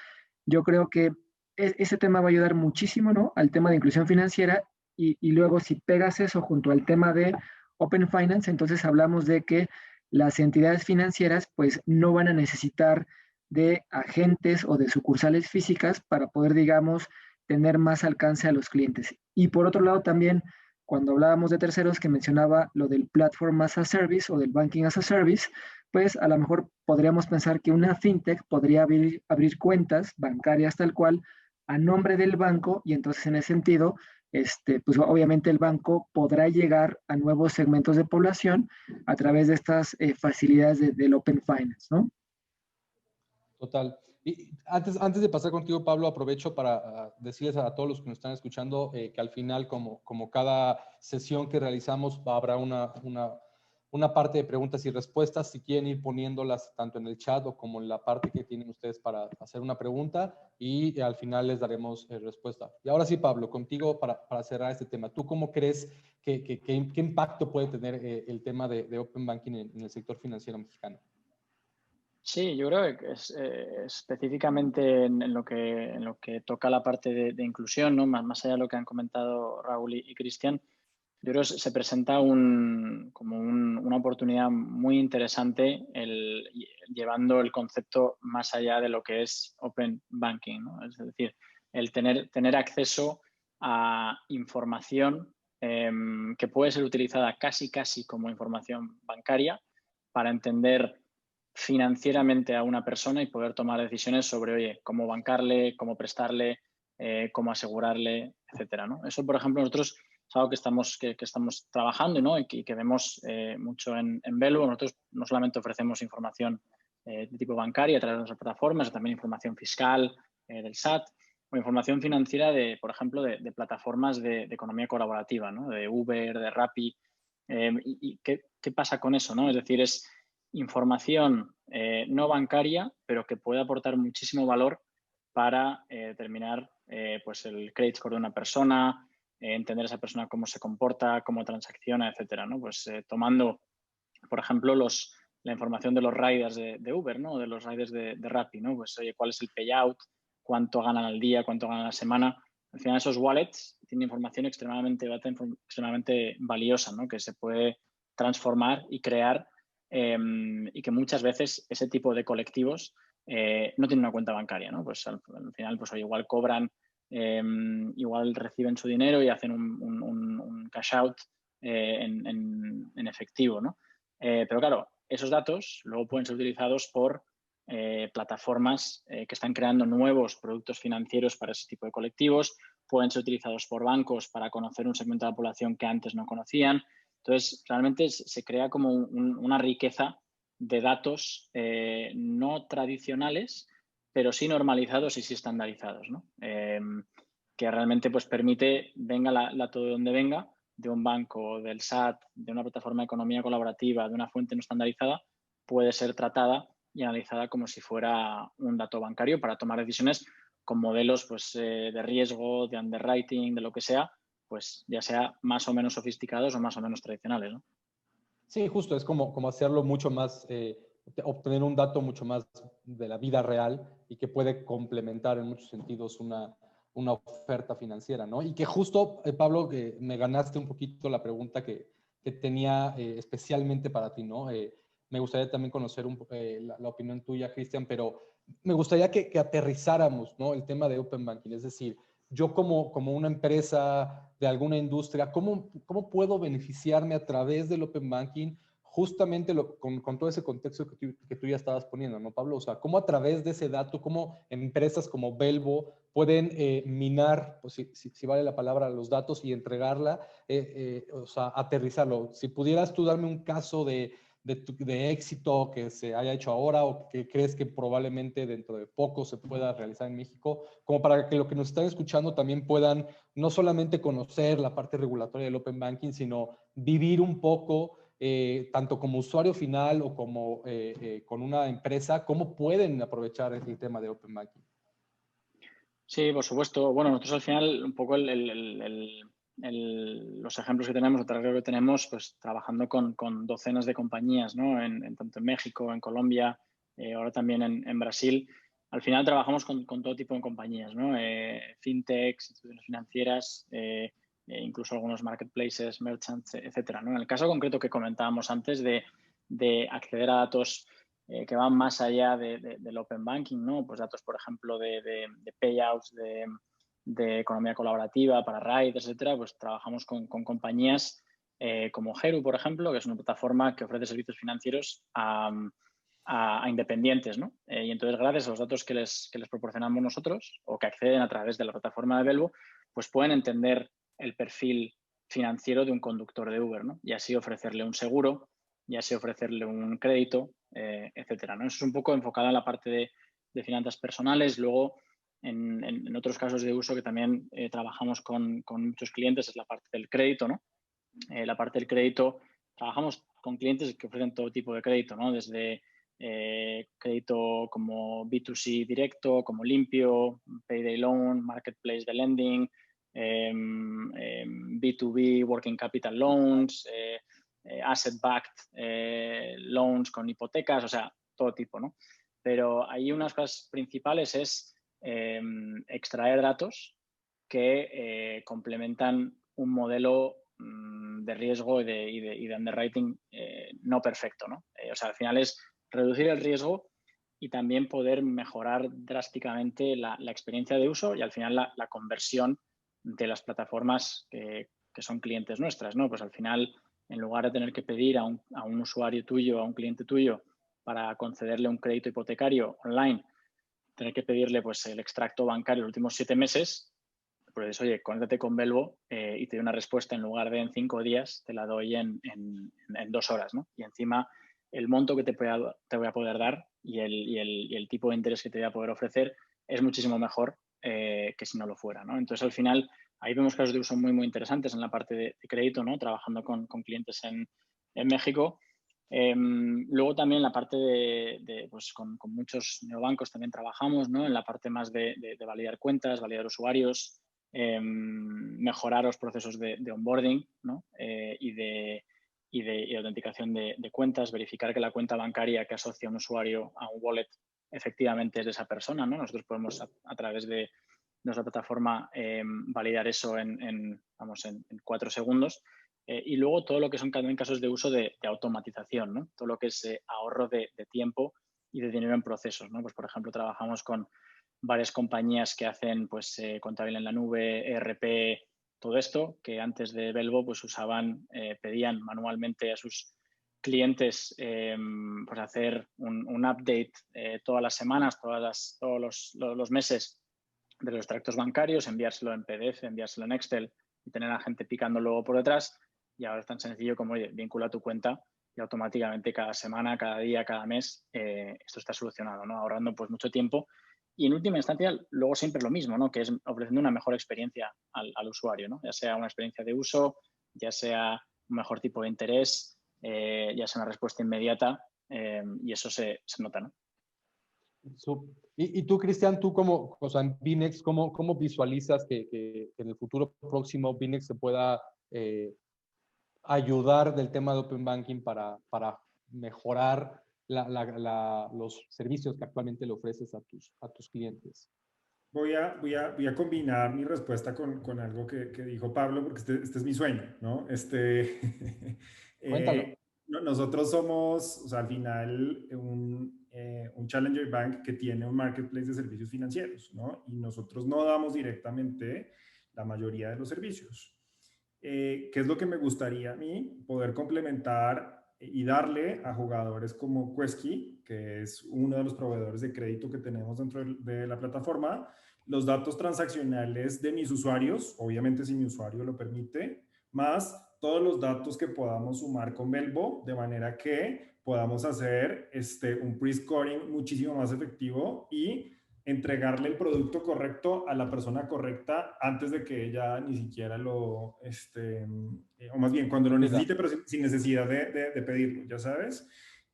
yo creo que ese tema va a ayudar muchísimo, ¿no? Al tema de inclusión financiera y luego si pegas eso junto al tema de Open Finance, entonces hablamos de que las entidades financieras pues no van a necesitar de agentes o de sucursales físicas para poder, digamos, tener más alcance a los clientes. Y por otro lado también, cuando hablábamos de terceros que mencionaba lo del Platform as a Service o del Banking as a Service, pues a lo mejor podríamos pensar que una fintech podría abrir cuentas bancarias tal cual a nombre del banco y entonces en ese sentido, pues obviamente el banco podrá llegar a nuevos segmentos de población a través de estas facilidades del Open Finance, ¿no? Total. Y antes de pasar contigo, Pablo, aprovecho para decirles a todos los que nos están escuchando que al final, como cada sesión que realizamos, habrá una parte de preguntas y respuestas. Si quieren ir poniéndolas tanto en el chat o como en la parte que tienen ustedes para hacer una pregunta y al final les daremos respuesta. Y ahora sí, Pablo, contigo para cerrar este tema. ¿Tú cómo crees qué impacto puede tener el tema de Open Banking en el sector financiero mexicano? Sí, yo creo que específicamente en lo que toca la parte de inclusión, ¿no? Más allá de lo que han comentado Raúl y Cristian, yo creo que se presenta como una oportunidad muy interesante llevando el concepto más allá de lo que es Open Banking, ¿no? Es decir, el tener acceso a información que puede ser utilizada casi como información bancaria para entender financieramente a una persona y poder tomar decisiones sobre, oye, cómo bancarle, cómo prestarle, cómo asegurarle, etcétera, ¿no? Eso, por ejemplo, nosotros es algo que estamos trabajando, ¿no? y que vemos mucho en Velu. Nosotros no solamente ofrecemos información de tipo bancaria a través de nuestras plataformas, también información fiscal del SAT o información financiera, por ejemplo, de plataformas de economía colaborativa, ¿no? De Uber, de Rappi. ¿Y qué pasa con eso, no? Es decir, es información no bancaria, pero que puede aportar muchísimo valor para determinar pues el credit score de una persona, entender a esa persona cómo se comporta, cómo transacciona, etcétera, ¿no? Pues tomando, por ejemplo, la información de los riders de Uber, ¿no? De los riders de Rappi, ¿no? Pues, oye, ¿cuál es el payout? ¿Cuánto ganan al día? ¿Cuánto ganan a la semana? Al final, esos wallets tienen información extremadamente valiosa, ¿no? Que se puede transformar y crear, y que muchas veces ese tipo de colectivos no tienen una cuenta bancaria, ¿no? Pues al final, pues igual cobran, igual reciben su dinero y hacen un cash out en efectivo, ¿no? Pero claro, esos datos luego pueden ser utilizados por plataformas que están creando nuevos productos financieros para ese tipo de colectivos, pueden ser utilizados por bancos para conocer un segmento de la población que antes no conocían. Entonces, realmente se crea como una riqueza de datos no tradicionales, pero sí normalizados y sí estandarizados, ¿no? Que realmente pues, permite, venga la todo de donde venga, de un banco, del SAT, de una plataforma de economía colaborativa, de una fuente no estandarizada, puede ser tratada y analizada como si fuera un dato bancario para tomar decisiones con modelos pues, de riesgo, de underwriting, de lo que sea, pues ya sea más o menos sofisticados o más o menos tradicionales, ¿no? Sí, justo, es como hacerlo mucho más, obtener un dato mucho más de la vida real y que puede complementar en muchos sentidos una oferta financiera, ¿no? Y que justo, Pablo, que me ganaste un poquito la pregunta que tenía especialmente para ti, ¿no? Me gustaría también conocer la opinión tuya, Cristian, pero me gustaría que aterrizáramos, ¿no? El tema de Open Banking, es decir, yo como una empresa de alguna industria, ¿cómo puedo beneficiarme a través del Open Banking? Justamente con todo ese contexto que tú ya estabas poniendo, ¿no, Pablo? O sea, ¿cómo a través de ese dato, cómo empresas como Belbo pueden minar, pues, si vale la palabra, los datos y entregarla, o sea, aterrizarlo? Si pudieras tú darme un caso de éxito que se haya hecho ahora o que crees que probablemente dentro de poco se pueda realizar en México, como para que lo que nos están escuchando también puedan no solamente conocer la parte regulatoria del Open Banking, sino vivir un poco, tanto como usuario final o como con una empresa, cómo pueden aprovechar el tema de Open Banking. Sí, por supuesto. Bueno, nosotros al final un poco los ejemplos que tenemos, el trabajo que tenemos, pues trabajando con docenas de compañías, ¿no? Tanto en México, en Colombia, ahora también en Brasil. Al final trabajamos con todo tipo de compañías, ¿no? Fintechs, instituciones financieras, incluso algunos marketplaces, merchants, etcétera, ¿no? En el caso concreto que comentábamos antes de acceder a datos que van más allá del Open Banking, ¿no? Pues datos, por ejemplo, de payouts, de economía colaborativa para riders, etcétera, pues trabajamos con compañías como Heru, por ejemplo, que es una plataforma que ofrece servicios financieros a independientes, ¿no? Y entonces, gracias a los datos que les proporcionamos nosotros o que acceden a través de la plataforma de Belbo, pues pueden entender el perfil financiero de un conductor de Uber, ¿no? Y así ofrecerle un seguro, y así ofrecerle un crédito, etcétera, ¿no? Eso es un poco enfocado en la parte de finanzas personales. Luego, en otros casos de uso que también trabajamos con muchos clientes es la parte del crédito, ¿no? La parte del crédito, trabajamos con clientes que ofrecen todo tipo de crédito, ¿no? Desde crédito como B2C directo, como limpio, payday loan, marketplace de lending, B2B, working capital loans, asset-backed loans con hipotecas, o sea, todo tipo, ¿no? Pero ahí unas cosas principales es extraer datos que complementan un modelo de riesgo y de underwriting no perfecto, ¿no? O sea, al final es reducir el riesgo y también poder mejorar drásticamente la experiencia de uso y al final la conversión de las plataformas que son clientes nuestras, ¿no? Pues al final, en lugar de tener que pedir a un usuario tuyo, a un cliente tuyo, para concederle un crédito hipotecario online, tener que pedirle pues el extracto bancario los últimos 7 meses, pues oye, conéctate con Belbo y te doy una respuesta en lugar de en 5 días, te la doy en 2 horas, ¿no? Y encima el monto que te voy a poder dar y el tipo de interés que te voy a poder ofrecer es muchísimo mejor que si no lo fuera, ¿no? Entonces, al final, ahí vemos casos de uso muy, muy interesantes en la parte de crédito, ¿no? Trabajando con clientes en México. Luego también la parte pues con muchos neobancos también trabajamos, ¿no? En la parte más de validar cuentas, validar usuarios, mejorar los procesos de onboarding, ¿no? Y de autenticación de cuentas, verificar que la cuenta bancaria que asocia un usuario a un wallet efectivamente es de esa persona, ¿no? Nosotros podemos a través de nuestra plataforma validar eso en 4 segundos. y luego todo lo que son también casos de uso de automatización, ¿no? Todo lo que es ahorro de tiempo y de dinero en procesos, ¿no? Pues, por ejemplo, trabajamos con varias compañías que hacen pues, contabilidad en la nube, ERP, todo esto, que antes de Belbo pues, pedían manualmente a sus clientes pues hacer un update todas las semanas, todos los meses de los extractos bancarios, enviárselo en PDF, enviárselo en Excel y tener a gente picando luego por detrás. Y ahora es tan sencillo como, oye, vincula tu cuenta y automáticamente cada semana, cada día, cada mes, esto está solucionado, ¿no? Ahorrando pues mucho tiempo. Y en última instancia, luego siempre es lo mismo, ¿no? Que es ofreciendo una mejor experiencia al usuario, ¿no? Ya sea una experiencia de uso, ya sea un mejor tipo de interés, ya sea una respuesta inmediata, y eso se nota, ¿no? Y tú, Cristian, tú como, o sea, en Binex, ¿cómo visualizas que en el futuro próximo Binex se pueda ayudar del tema de Open Banking para mejorar los servicios que actualmente le ofreces a tus clientes? Voy a combinar mi respuesta con algo que dijo Pablo, porque este es mi sueño, ¿no? Cuéntalo. Nosotros somos, o sea, al final, un Challenger Bank que tiene un marketplace de servicios financieros, ¿no? Y nosotros no damos directamente la mayoría de los servicios. ¿Qué es lo que me gustaría a mí? Poder complementar y darle a jugadores como Quesky, que es uno de los proveedores de crédito que tenemos dentro de la plataforma, los datos transaccionales de mis usuarios, obviamente si mi usuario lo permite, más todos los datos que podamos sumar con Belbo, de manera que podamos hacer un pre-scoring muchísimo más efectivo y entregarle el producto correcto a la persona correcta antes de que ella ni siquiera o más bien cuando lo necesite, pero sin necesidad de pedirlo, ya sabes.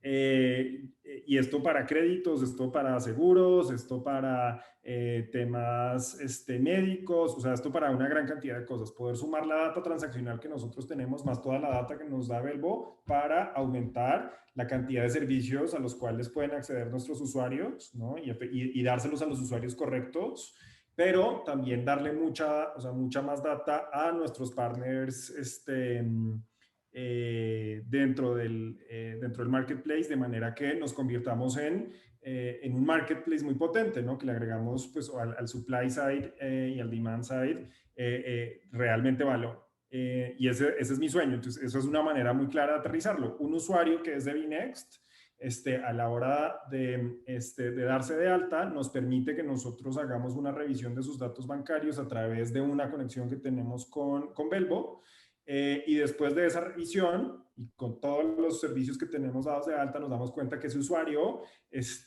Y esto para créditos, esto para seguros, esto para temas médicos, o sea, esto para una gran cantidad de cosas. Poder sumar la data transaccional que nosotros tenemos, más toda la data que nos da Belbo, para aumentar la cantidad de servicios a los cuales pueden acceder nuestros usuarios, ¿no? Y dárselos a los usuarios correctos, pero también darle mucha más data a nuestros partners dentro del marketplace, de manera que nos convirtamos en un marketplace muy potente, ¿no? Que le agregamos pues, al supply side y al demand side realmente valor. Y ese es mi sueño. Entonces, eso es una manera muy clara de aterrizarlo. Un usuario que es de Binext, a la hora de darse de alta, nos permite que nosotros hagamos una revisión de sus datos bancarios a través de una conexión que tenemos con Belbo. Y después de esa revisión y con todos los servicios que tenemos dados de alta, nos damos cuenta que ese usuario es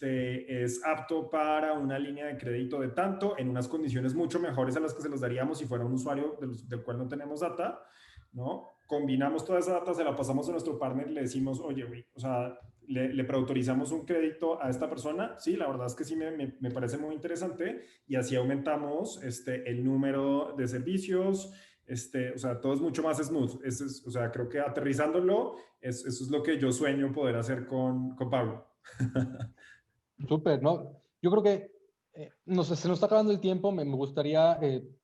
apto para una línea de crédito de tanto, en unas condiciones mucho mejores a las que se los daríamos si fuera un usuario del cual no tenemos data, ¿no? Combinamos toda esa data, se la pasamos a nuestro partner y le decimos, oye, güey, o sea, le preautorizamos un crédito a esta persona. Sí, la verdad es que sí me parece muy interesante, y así aumentamos el número de servicios. O sea, todo es mucho más smooth. O sea, creo que aterrizándolo, eso es lo que yo sueño poder hacer con Pablo. Súper, ¿no? Yo creo que se nos está acabando el tiempo. Me gustaría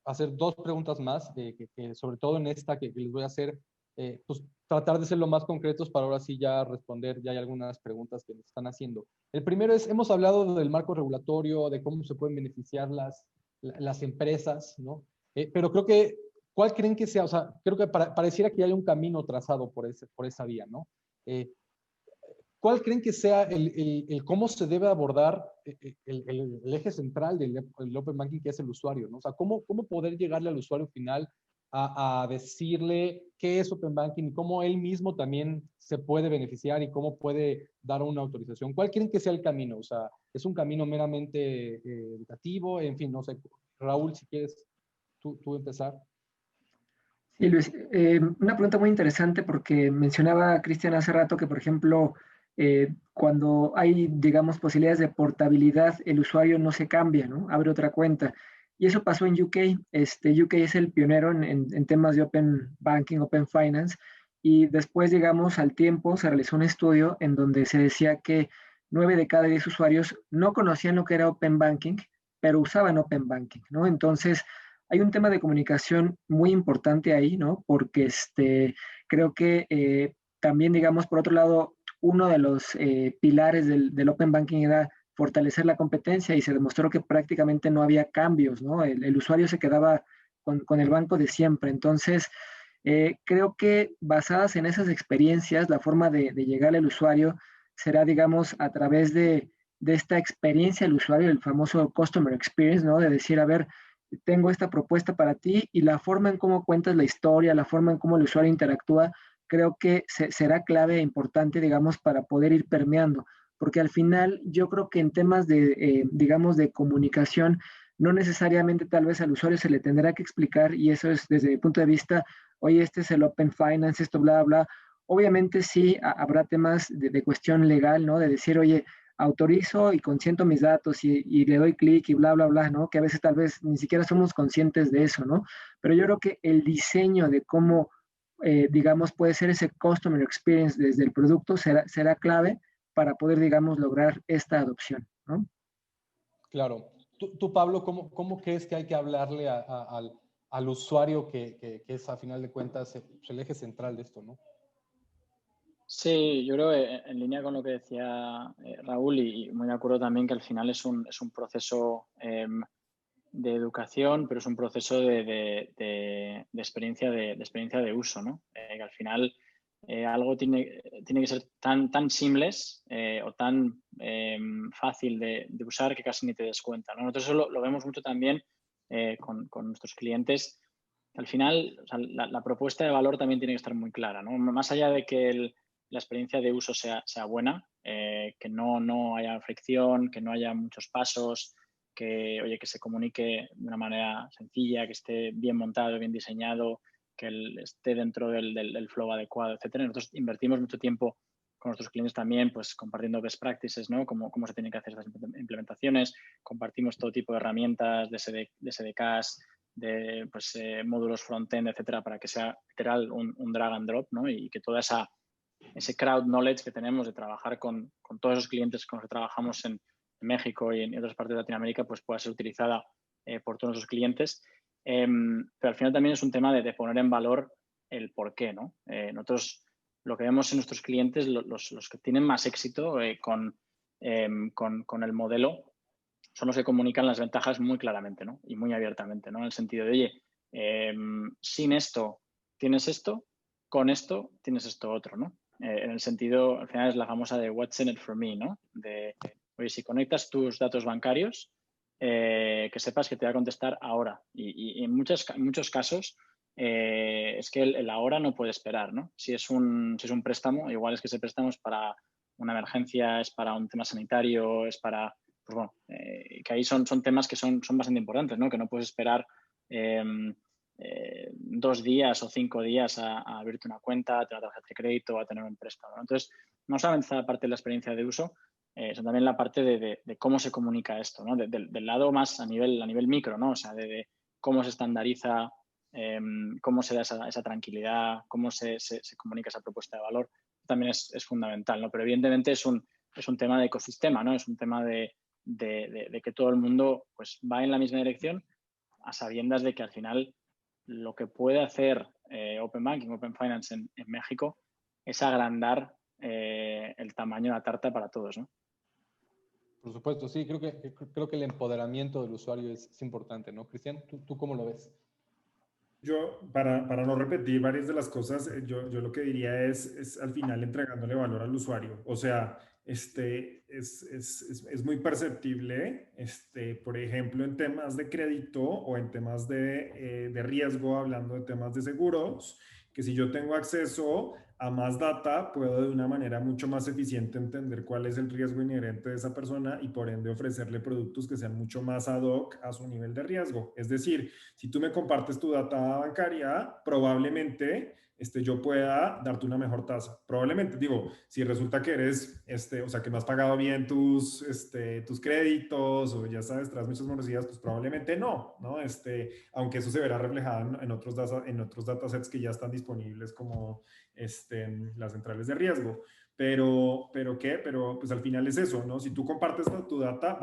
hacer dos preguntas más, que sobre todo en esta que les voy a hacer, pues tratar de ser lo más concretos para ahora sí ya responder. Ya hay algunas preguntas que nos están haciendo. El primero es, hemos hablado del marco regulatorio, de cómo se pueden beneficiar las empresas, ¿no? Pero creo que ¿cuál creen que sea? O sea, creo que pareciera que ya hay un camino trazado por esa vía, ¿no? ¿Cuál creen que sea el cómo se debe abordar el eje central del Open Banking, que es el usuario, ¿no? O sea, ¿cómo poder llegarle al usuario final a decirle qué es Open Banking y cómo él mismo también se puede beneficiar y cómo puede dar una autorización? ¿Cuál creen que sea el camino? O sea, ¿es un camino meramente educativo? En fin, no sé. Raúl, si quieres tú empezar. Sí, Luis, una pregunta muy interesante porque mencionaba Cristian hace rato que, por ejemplo, cuando hay, digamos, posibilidades de portabilidad, el usuario no se cambia, ¿no? Abre otra cuenta. Y eso pasó en UK. UK es el pionero en temas de Open Banking, Open Finance. Y después, digamos, al tiempo se realizó un estudio en donde se decía que 9 de cada 10 usuarios no conocían lo que era Open Banking, pero usaban Open Banking, ¿no? Entonces, hay un tema de comunicación muy importante ahí, ¿no? Porque creo que también, digamos, por otro lado, uno de los pilares del Open Banking era fortalecer la competencia y se demostró que prácticamente no había cambios, ¿no? El usuario se quedaba con el banco de siempre. Entonces, creo que basadas en esas experiencias, la forma de llegar al usuario será, digamos, a través de esta experiencia del usuario, el famoso Customer Experience, ¿no? De decir, a ver, tengo esta propuesta para ti y la forma en cómo cuentas la historia, la forma en cómo el usuario interactúa, creo que será clave e importante, digamos, para poder ir permeando. Porque al final yo creo que en temas digamos, de comunicación, no necesariamente tal vez al usuario se le tendrá que explicar, y eso es desde mi punto de vista, oye, este es el Open Finance, esto, bla, bla. Obviamente sí habrá temas de cuestión legal, ¿no? De decir, oye, autorizo y consiento mis datos y le doy clic y bla, bla, bla, ¿no? Que a veces tal vez ni siquiera somos conscientes de eso, ¿no? Pero yo creo que el diseño de cómo, digamos, puede ser ese customer experience desde el producto será clave para poder, digamos, lograr esta adopción, ¿no? Claro. Tú Pablo, ¿cómo crees que hay que hablarle al usuario que es, a final de cuentas, el eje central de esto, ¿no? Sí, yo creo que en línea con lo que decía Raúl y muy de acuerdo también que al final es un proceso de educación, pero es un proceso de experiencia experiencia de uso, ¿no? Que al final algo tiene que ser tan seamless o tan fácil de usar que casi ni te des cuenta, ¿no? Nosotros eso lo vemos mucho también con nuestros clientes. Al final, o sea, la propuesta de valor también tiene que estar muy clara, ¿no? Más allá de que la experiencia de uso sea buena, que no haya fricción, que no haya muchos pasos, que, oye, que se comunique de una manera sencilla, que esté bien montado, bien diseñado, que esté dentro del flow adecuado, etcétera. Nosotros invertimos mucho tiempo con nuestros clientes también, pues compartiendo best practices, ¿no? Cómo se tienen que hacer estas implementaciones. Compartimos todo tipo de herramientas de SDKs, de pues, módulos front-end, etcétera, para que sea literal un drag and drop, ¿no? Y que toda ese crowd knowledge que tenemos de trabajar con todos los clientes con los que trabajamos en México y en otras partes de Latinoamérica, pues pueda ser utilizada por todos nuestros clientes. Pero al final también es un tema de poner en valor el por qué, ¿no? Nosotros lo que vemos en nuestros clientes, los que tienen más éxito con el modelo, son los que comunican las ventajas muy claramente, ¿no? Y muy abiertamente, ¿no? En el sentido de, oye, sin esto tienes esto, con esto tienes esto otro, ¿no? En el sentido, al final es la famosa de what's in it for me, ¿no? De, oye, si conectas tus datos bancarios, que sepas que te va a contestar ahora. Y en muchos casos es que el ahora no puede esperar, ¿no? Si es un préstamo, igual es que ese préstamo es para una emergencia, es para un tema sanitario, es para pues bueno, que ahí son temas que son bastante importantes, ¿no? Que no puedes esperar 2 días o 5 días a abrirte una cuenta, a tener una tarjeta de crédito, a tener un préstamo, ¿no? Entonces, no solamente la parte de la experiencia de uso, sino también la parte de cómo se comunica esto, ¿no? Del lado más a nivel micro, ¿no? O sea, de cómo se estandariza, cómo se da esa tranquilidad, cómo se comunica esa propuesta de valor, también es fundamental, ¿no? Pero evidentemente es un tema de ecosistema, ¿no? Es un tema de que todo el mundo pues, va en la misma dirección a sabiendas de que al final lo que puede hacer Open Banking, Open Finance en México es agrandar el tamaño de la tarta para todos, ¿no? Por supuesto, sí, creo que el empoderamiento del usuario es importante, ¿no? Cristian, ¿tú cómo lo ves? Yo, para no repetir varias de las cosas, yo lo que diría es al final entregándole valor al usuario. O sea, es muy perceptible, por ejemplo, en temas de crédito o en temas de riesgo, hablando de temas de seguros, que si yo tengo acceso a más data, puedo de una manera mucho más eficiente entender cuál es el riesgo inherente de esa persona y por ende ofrecerle productos que sean mucho más ad hoc a su nivel de riesgo. Es decir, si tú me compartes tu data bancaria, probablemente yo pueda darte una mejor tasa. Probablemente, digo, si resulta que eres, o sea, que no has pagado bien tus créditos o ya sabes, traes muchas morosidades, pues probablemente no, ¿no? Aunque eso se verá reflejado en otros datasets que ya están disponibles como las centrales de riesgo. Pero pues al final es eso, ¿no? Si tú compartes tu data,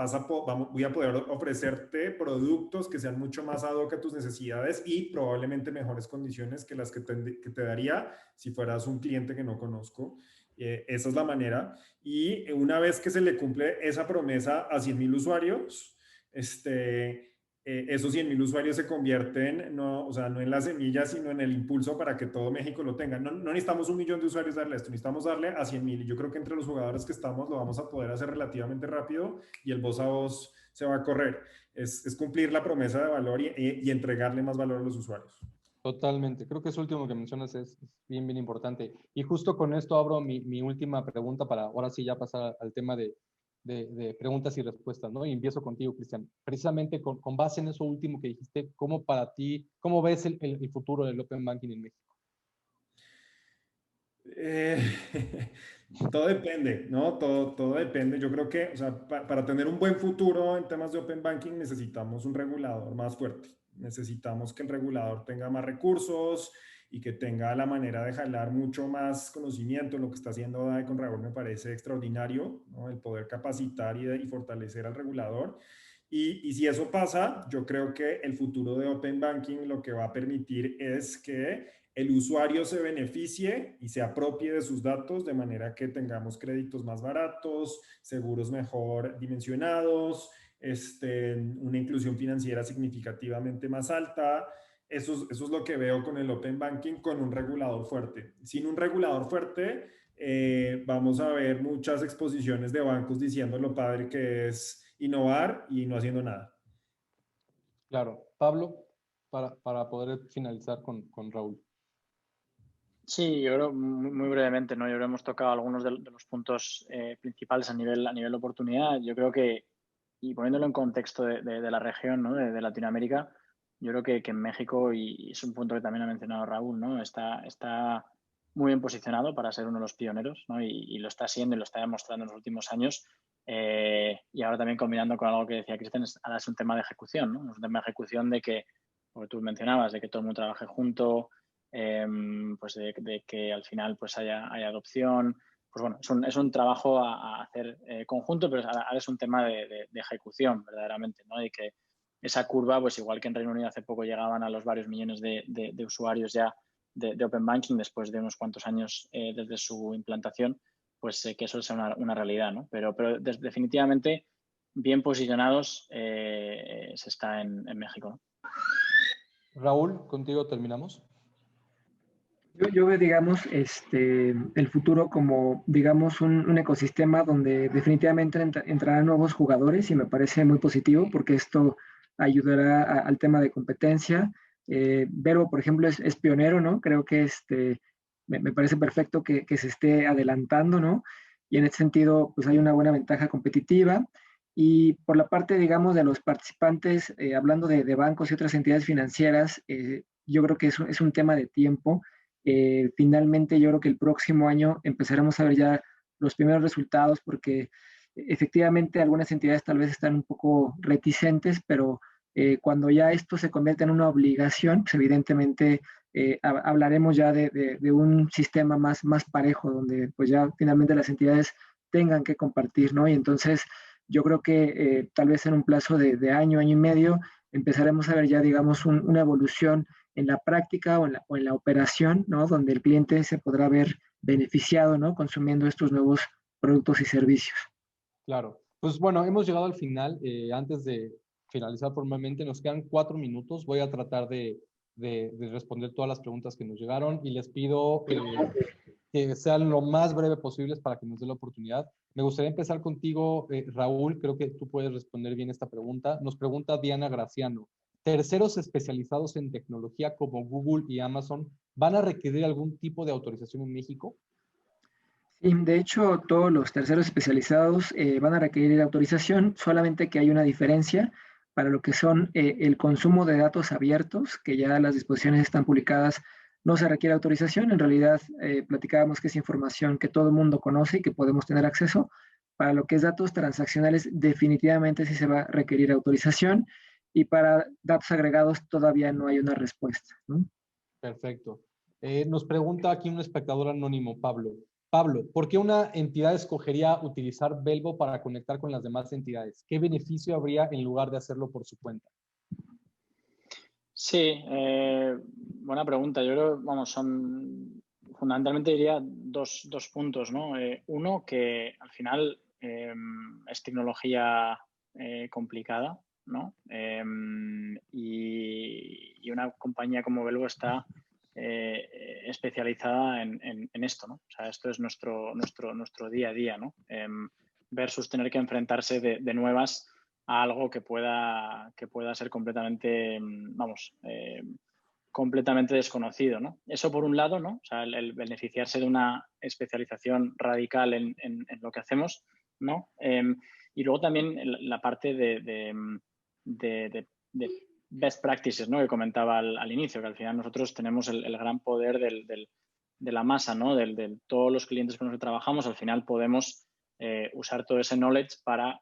voy a poder ofrecerte productos que sean mucho más ad hoc a tus necesidades y probablemente mejores condiciones que las que te daría si fueras un cliente que no conozco. Esa es la manera. Y una vez que se le cumple esa promesa a 100,000 usuarios, esos 100,000 usuarios se convierten, no, o sea, no en la semilla, sino en el impulso para que todo México lo tenga. No, no necesitamos 1,000,000 de usuarios darle esto, necesitamos darle a 100,000. Y yo creo que entre los jugadores que estamos lo vamos a poder hacer relativamente rápido y el voz a voz se va a correr. Es cumplir la promesa de valor y entregarle más valor a los usuarios. Totalmente. Creo que eso último que mencionas es bien, bien importante. Y justo con esto abro mi última pregunta para ahora sí ya pasar al tema de preguntas y respuestas, ¿no? Y empiezo contigo, Cristian. Precisamente con base en eso último que dijiste, ¿cómo para ti, cómo ves el futuro del Open Banking en México? Todo depende, ¿no? Todo depende. Yo creo que, o sea, para tener un buen futuro en temas de Open Banking necesitamos un regulador más fuerte. Necesitamos que el regulador tenga más recursos y que tenga la manera de jalar mucho más conocimiento. Lo que está haciendo DAE con Raúl me parece extraordinario, ¿no? El poder capacitar y fortalecer al regulador. Y si eso pasa, yo creo que el futuro de Open Banking lo que va a permitir es que el usuario se beneficie y se apropie de sus datos de manera que tengamos créditos más baratos, seguros mejor dimensionados, una inclusión financiera significativamente más alta. Eso es lo que veo con el Open Banking, con un regulador fuerte. Sin un regulador fuerte, vamos a ver muchas exposiciones de bancos diciendo lo padre que es innovar y no haciendo nada. Claro. Pablo, para poder finalizar con Raúl. Sí, yo creo muy brevemente, ¿no? Yo creo que hemos tocado algunos de los puntos principales a nivel oportunidad. Yo creo que, y poniéndolo en contexto de la región, ¿no? de Latinoamérica, yo creo que en México, y es un punto que también ha mencionado Raúl, ¿no? Está muy bien posicionado para ser uno de los pioneros, ¿no? Y lo está siendo y lo está demostrando en los últimos años. Y ahora también combinando con algo que decía Cristian, ahora es un tema de ejecución, ¿no? Es un tema de ejecución de que, como tú mencionabas, de que todo el mundo trabaje junto, pues de que al final pues haya adopción. Pues bueno, es un trabajo a hacer conjunto, pero ahora es un tema de ejecución verdaderamente, ¿no? Y que esa curva, pues igual que en Reino Unido hace poco llegaban a los varios millones de usuarios ya de Open Banking después de unos cuantos años desde su implantación, pues que eso sea una realidad, ¿no? Pero definitivamente bien posicionados se está en México, ¿no? Raúl, contigo terminamos. Yo veo, digamos, el futuro como, digamos, un ecosistema donde definitivamente entrarán nuevos jugadores y me parece muy positivo porque esto ayudará al tema de competencia. Vero, por ejemplo, es pionero, ¿no? Creo que me parece perfecto que se esté adelantando, ¿no? Y en este sentido, pues hay una buena ventaja competitiva. Y por la parte, digamos, de los participantes, hablando de bancos y otras entidades financieras, yo creo que es un tema de tiempo. Finalmente yo creo que el próximo año empezaremos a ver ya los primeros resultados porque efectivamente algunas entidades tal vez están un poco reticentes, pero cuando ya esto se convierte en una obligación, pues evidentemente hablaremos ya de un sistema más parejo, donde pues ya finalmente las entidades tengan que compartir, ¿no? Y entonces yo creo que tal vez en un plazo de año y medio, empezaremos a ver ya, digamos, una evolución en la práctica o en la operación, ¿no? Donde el cliente se podrá ver beneficiado, ¿no? Consumiendo estos nuevos productos y servicios. Claro. Pues bueno, hemos llegado al final. Antes de finalizar formalmente, nos quedan 4 minutos. Voy a tratar de responder todas las preguntas que nos llegaron y les pido que sean lo más breve posibles para que nos dé la oportunidad. Me gustaría empezar contigo, Raúl. Creo que tú puedes responder bien esta pregunta. Nos pregunta Diana Graciano. ¿Terceros especializados en tecnología como Google y Amazon van a requerir algún tipo de autorización en México? Sí, de hecho, todos los terceros especializados van a requerir autorización, solamente que hay una diferencia para lo que son el consumo de datos abiertos, que ya las disposiciones están publicadas, no se requiere autorización. En realidad, platicábamos que es información que todo el mundo conoce y que podemos tener acceso. Para lo que es datos transaccionales, definitivamente sí se va a requerir autorización. Y para datos agregados todavía no hay una respuesta, ¿no? Perfecto. Nos pregunta aquí un espectador anónimo, Pablo. Pablo, ¿por qué una entidad escogería utilizar Velvo para conectar con las demás entidades? ¿Qué beneficio habría en lugar de hacerlo por su cuenta? Sí, buena pregunta. Yo creo, vamos, son fundamentalmente diría dos puntos, ¿no? Uno, que al final es tecnología complicada, ¿no? Y una compañía como Velvo está especializada en esto, ¿no? O sea, esto es nuestro día a día, ¿no? Versus tener que enfrentarse de nuevas a algo que pueda ser completamente, vamos, completamente desconocido, ¿no? Eso por un lado, ¿no? O sea, el beneficiarse de una especialización radical en lo que hacemos, ¿no? Y luego también la parte de best practices, ¿no? Que comentaba al inicio, que al final nosotros tenemos el gran poder de la masa, ¿no? De todos los clientes con los que trabajamos, al final podemos usar todo ese knowledge para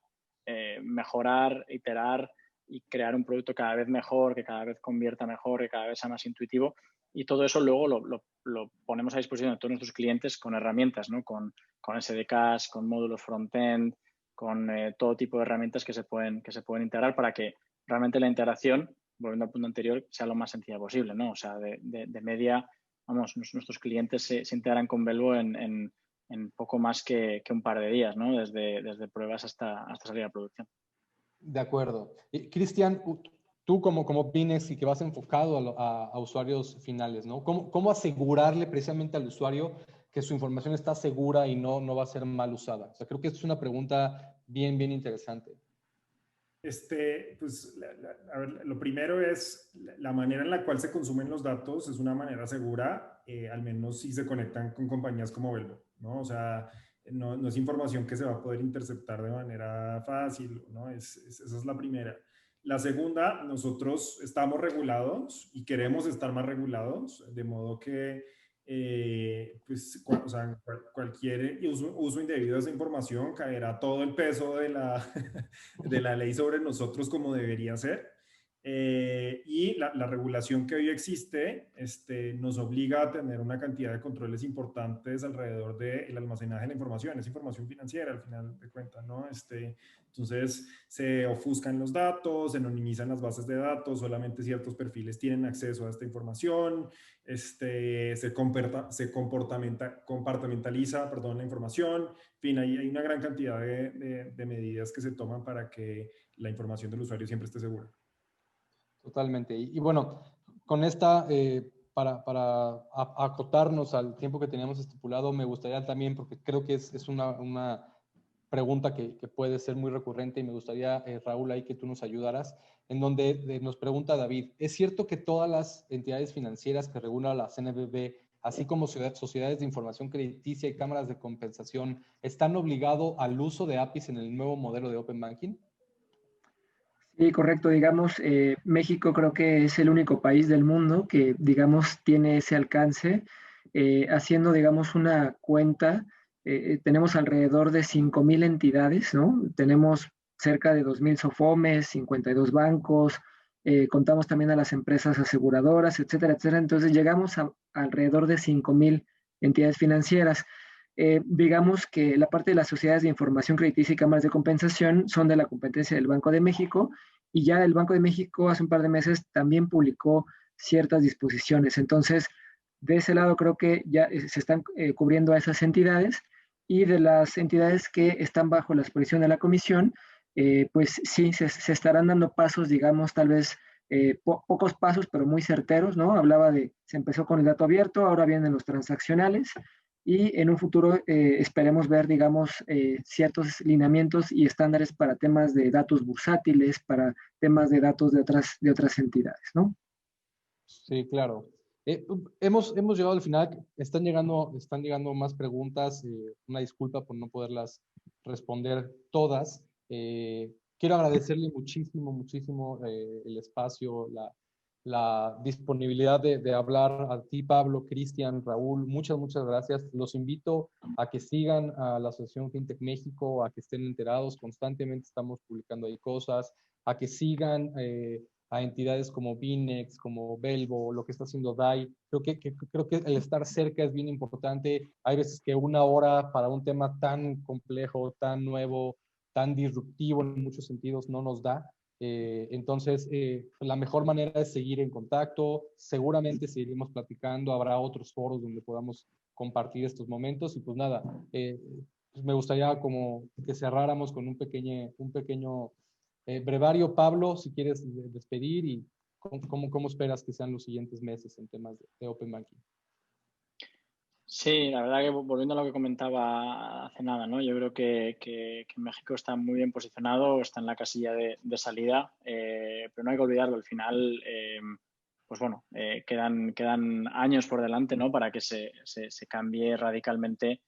mejorar, iterar y crear un producto cada vez mejor, que cada vez convierta mejor, que cada vez sea más intuitivo. Y todo eso luego lo ponemos a disposición de todos nuestros clientes con herramientas, ¿no? Con SDKs, con módulos front-end, con todo tipo de herramientas que se pueden integrar para que realmente la integración, volviendo al punto anterior, sea lo más sencilla posible, ¿no? O sea, de media, vamos, nuestros clientes se integran con Velvo en poco más que un par de días, ¿no? Desde pruebas hasta salir a producción. De acuerdo. Cristian, tú como Pinex y que vas enfocado a usuarios finales, ¿no? ¿Cómo asegurarle precisamente al usuario que su información está segura y no va a ser mal usada? O sea, creo que es una pregunta bien interesante. Pues, a ver, lo primero es la manera en la cual se consumen los datos es una manera segura, al menos si se conectan con compañías como Velvo, ¿no? O sea, no es información que se va a poder interceptar de manera fácil, ¿no? Esa es la primera. La segunda, nosotros estamos regulados y queremos estar más regulados, de modo que pues, o sea, cualquier uso indebido de esa información caerá todo el peso de de la ley sobre nosotros como debería ser. Y la regulación que hoy existe nos obliga a tener una cantidad de controles importantes alrededor del almacenaje de la información. Es información financiera al final de cuentas, ¿no? Entonces se ofuscan los datos, se anonimizan las bases de datos, solamente ciertos perfiles tienen acceso a esta información, se compartimentaliza, perdón, la información. En fin, hay una gran cantidad de medidas que se toman para que la información del usuario siempre esté segura. Totalmente. Y bueno, con esta, para acotarnos al tiempo que teníamos estipulado, me gustaría también, porque creo que es una pregunta que puede ser muy recurrente y me gustaría, Raúl, ahí que tú nos ayudaras, en donde nos pregunta David, ¿es cierto que todas las entidades financieras que regula la CNBV, así como sociedades de información crediticia y cámaras de compensación, están obligados al uso de APIs en el nuevo modelo de Open Banking? Sí, correcto. Digamos, México creo que es el único país del mundo que, digamos, tiene ese alcance. Haciendo, digamos, una cuenta, tenemos alrededor de 5,000 entidades, ¿no? Tenemos cerca de 2,000 SOFOMES, 52 bancos, contamos también a las empresas aseguradoras, etcétera, etcétera. Entonces llegamos a alrededor de 5,000 entidades financieras. Digamos que la parte de las sociedades de información crediticia y cámaras de compensación son de la competencia del Banco de México, y ya el Banco de México hace un par de meses también publicó ciertas disposiciones. Entonces, de ese lado creo que ya se están cubriendo a esas entidades, y de las entidades que están bajo la supervisión de la comisión, pues sí, se estarán dando pasos, digamos, tal vez pocos pasos, pero muy certeros, ¿no? Hablaba se empezó con el dato abierto, ahora vienen los transaccionales, y en un futuro esperemos ver, digamos, ciertos lineamientos y estándares para temas de datos bursátiles, para temas de datos de otras entidades, ¿no? Sí, claro. Hemos llegado al final. Están llegando más preguntas. Una disculpa por no poderlas responder todas. Quiero agradecerle muchísimo el espacio, la disponibilidad de hablar a ti, Pablo, Cristian, Raúl. Muchas gracias. Los invito a que sigan a la Asociación FinTech México, a que estén enterados. Constantemente estamos publicando ahí cosas, a que sigan a entidades como Binex, como Belbo, lo que está haciendo DAI. Creo que el estar cerca es bien importante. Hay veces que una hora para un tema tan complejo, tan nuevo, tan disruptivo en muchos sentidos no nos da. Entonces, la mejor manera es seguir en contacto. Seguramente seguiremos platicando. Habrá otros foros donde podamos compartir estos momentos. Y pues nada, pues me gustaría como que cerráramos con un pequeño brevario. Pablo, si quieres despedir y cómo esperas que sean los siguientes meses en temas de Open Banking. Sí, la verdad que volviendo a lo que comentaba hace nada, ¿no? Yo creo que México está muy bien posicionado, está en la casilla de salida, pero no hay que olvidarlo. Al final, pues bueno, quedan años por delante, ¿no? Para que se cambie radicalmente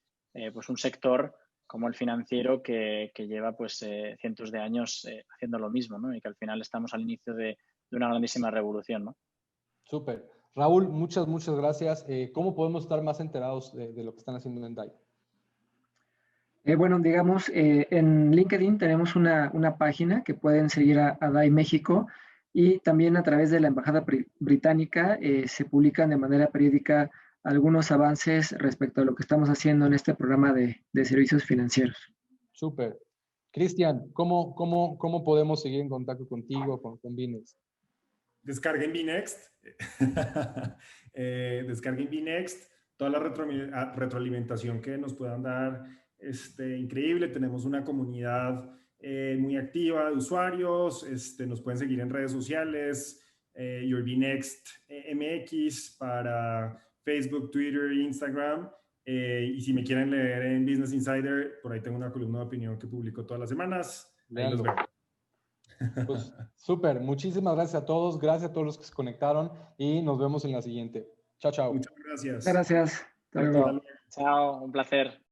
pues un sector como el financiero que lleva pues cientos de años haciendo lo mismo, ¿no? Y que al final estamos al inicio de una grandísima revolución, ¿no? Súper. Raúl, muchas gracias. ¿Cómo podemos estar más enterados de lo que están haciendo en DAI? Bueno, digamos, en LinkedIn tenemos una página que pueden seguir a DAI México y también a través de la Embajada Británica se publican de manera periódica algunos avances respecto a lo que estamos haciendo en este programa de servicios financieros. Súper. Cristian, ¿cómo podemos seguir en contacto contigo, con Binex? Descarguen Bnext. Descarguen Bnext. Toda la retroalimentación que nos puedan dar, increíble. Tenemos una comunidad muy activa de usuarios. Nos pueden seguir en redes sociales. Your Bnext MX para Facebook, Twitter, Instagram. Y si me quieren leer en Business Insider, por ahí tengo una columna de opinión que publico todas las semanas. Ahí los veo. Pues súper, muchísimas gracias a todos, gracias a todos los que se conectaron y nos vemos en la siguiente. Chao, chao. Muchas gracias. Muchas gracias. Hasta luego. Chao, un placer.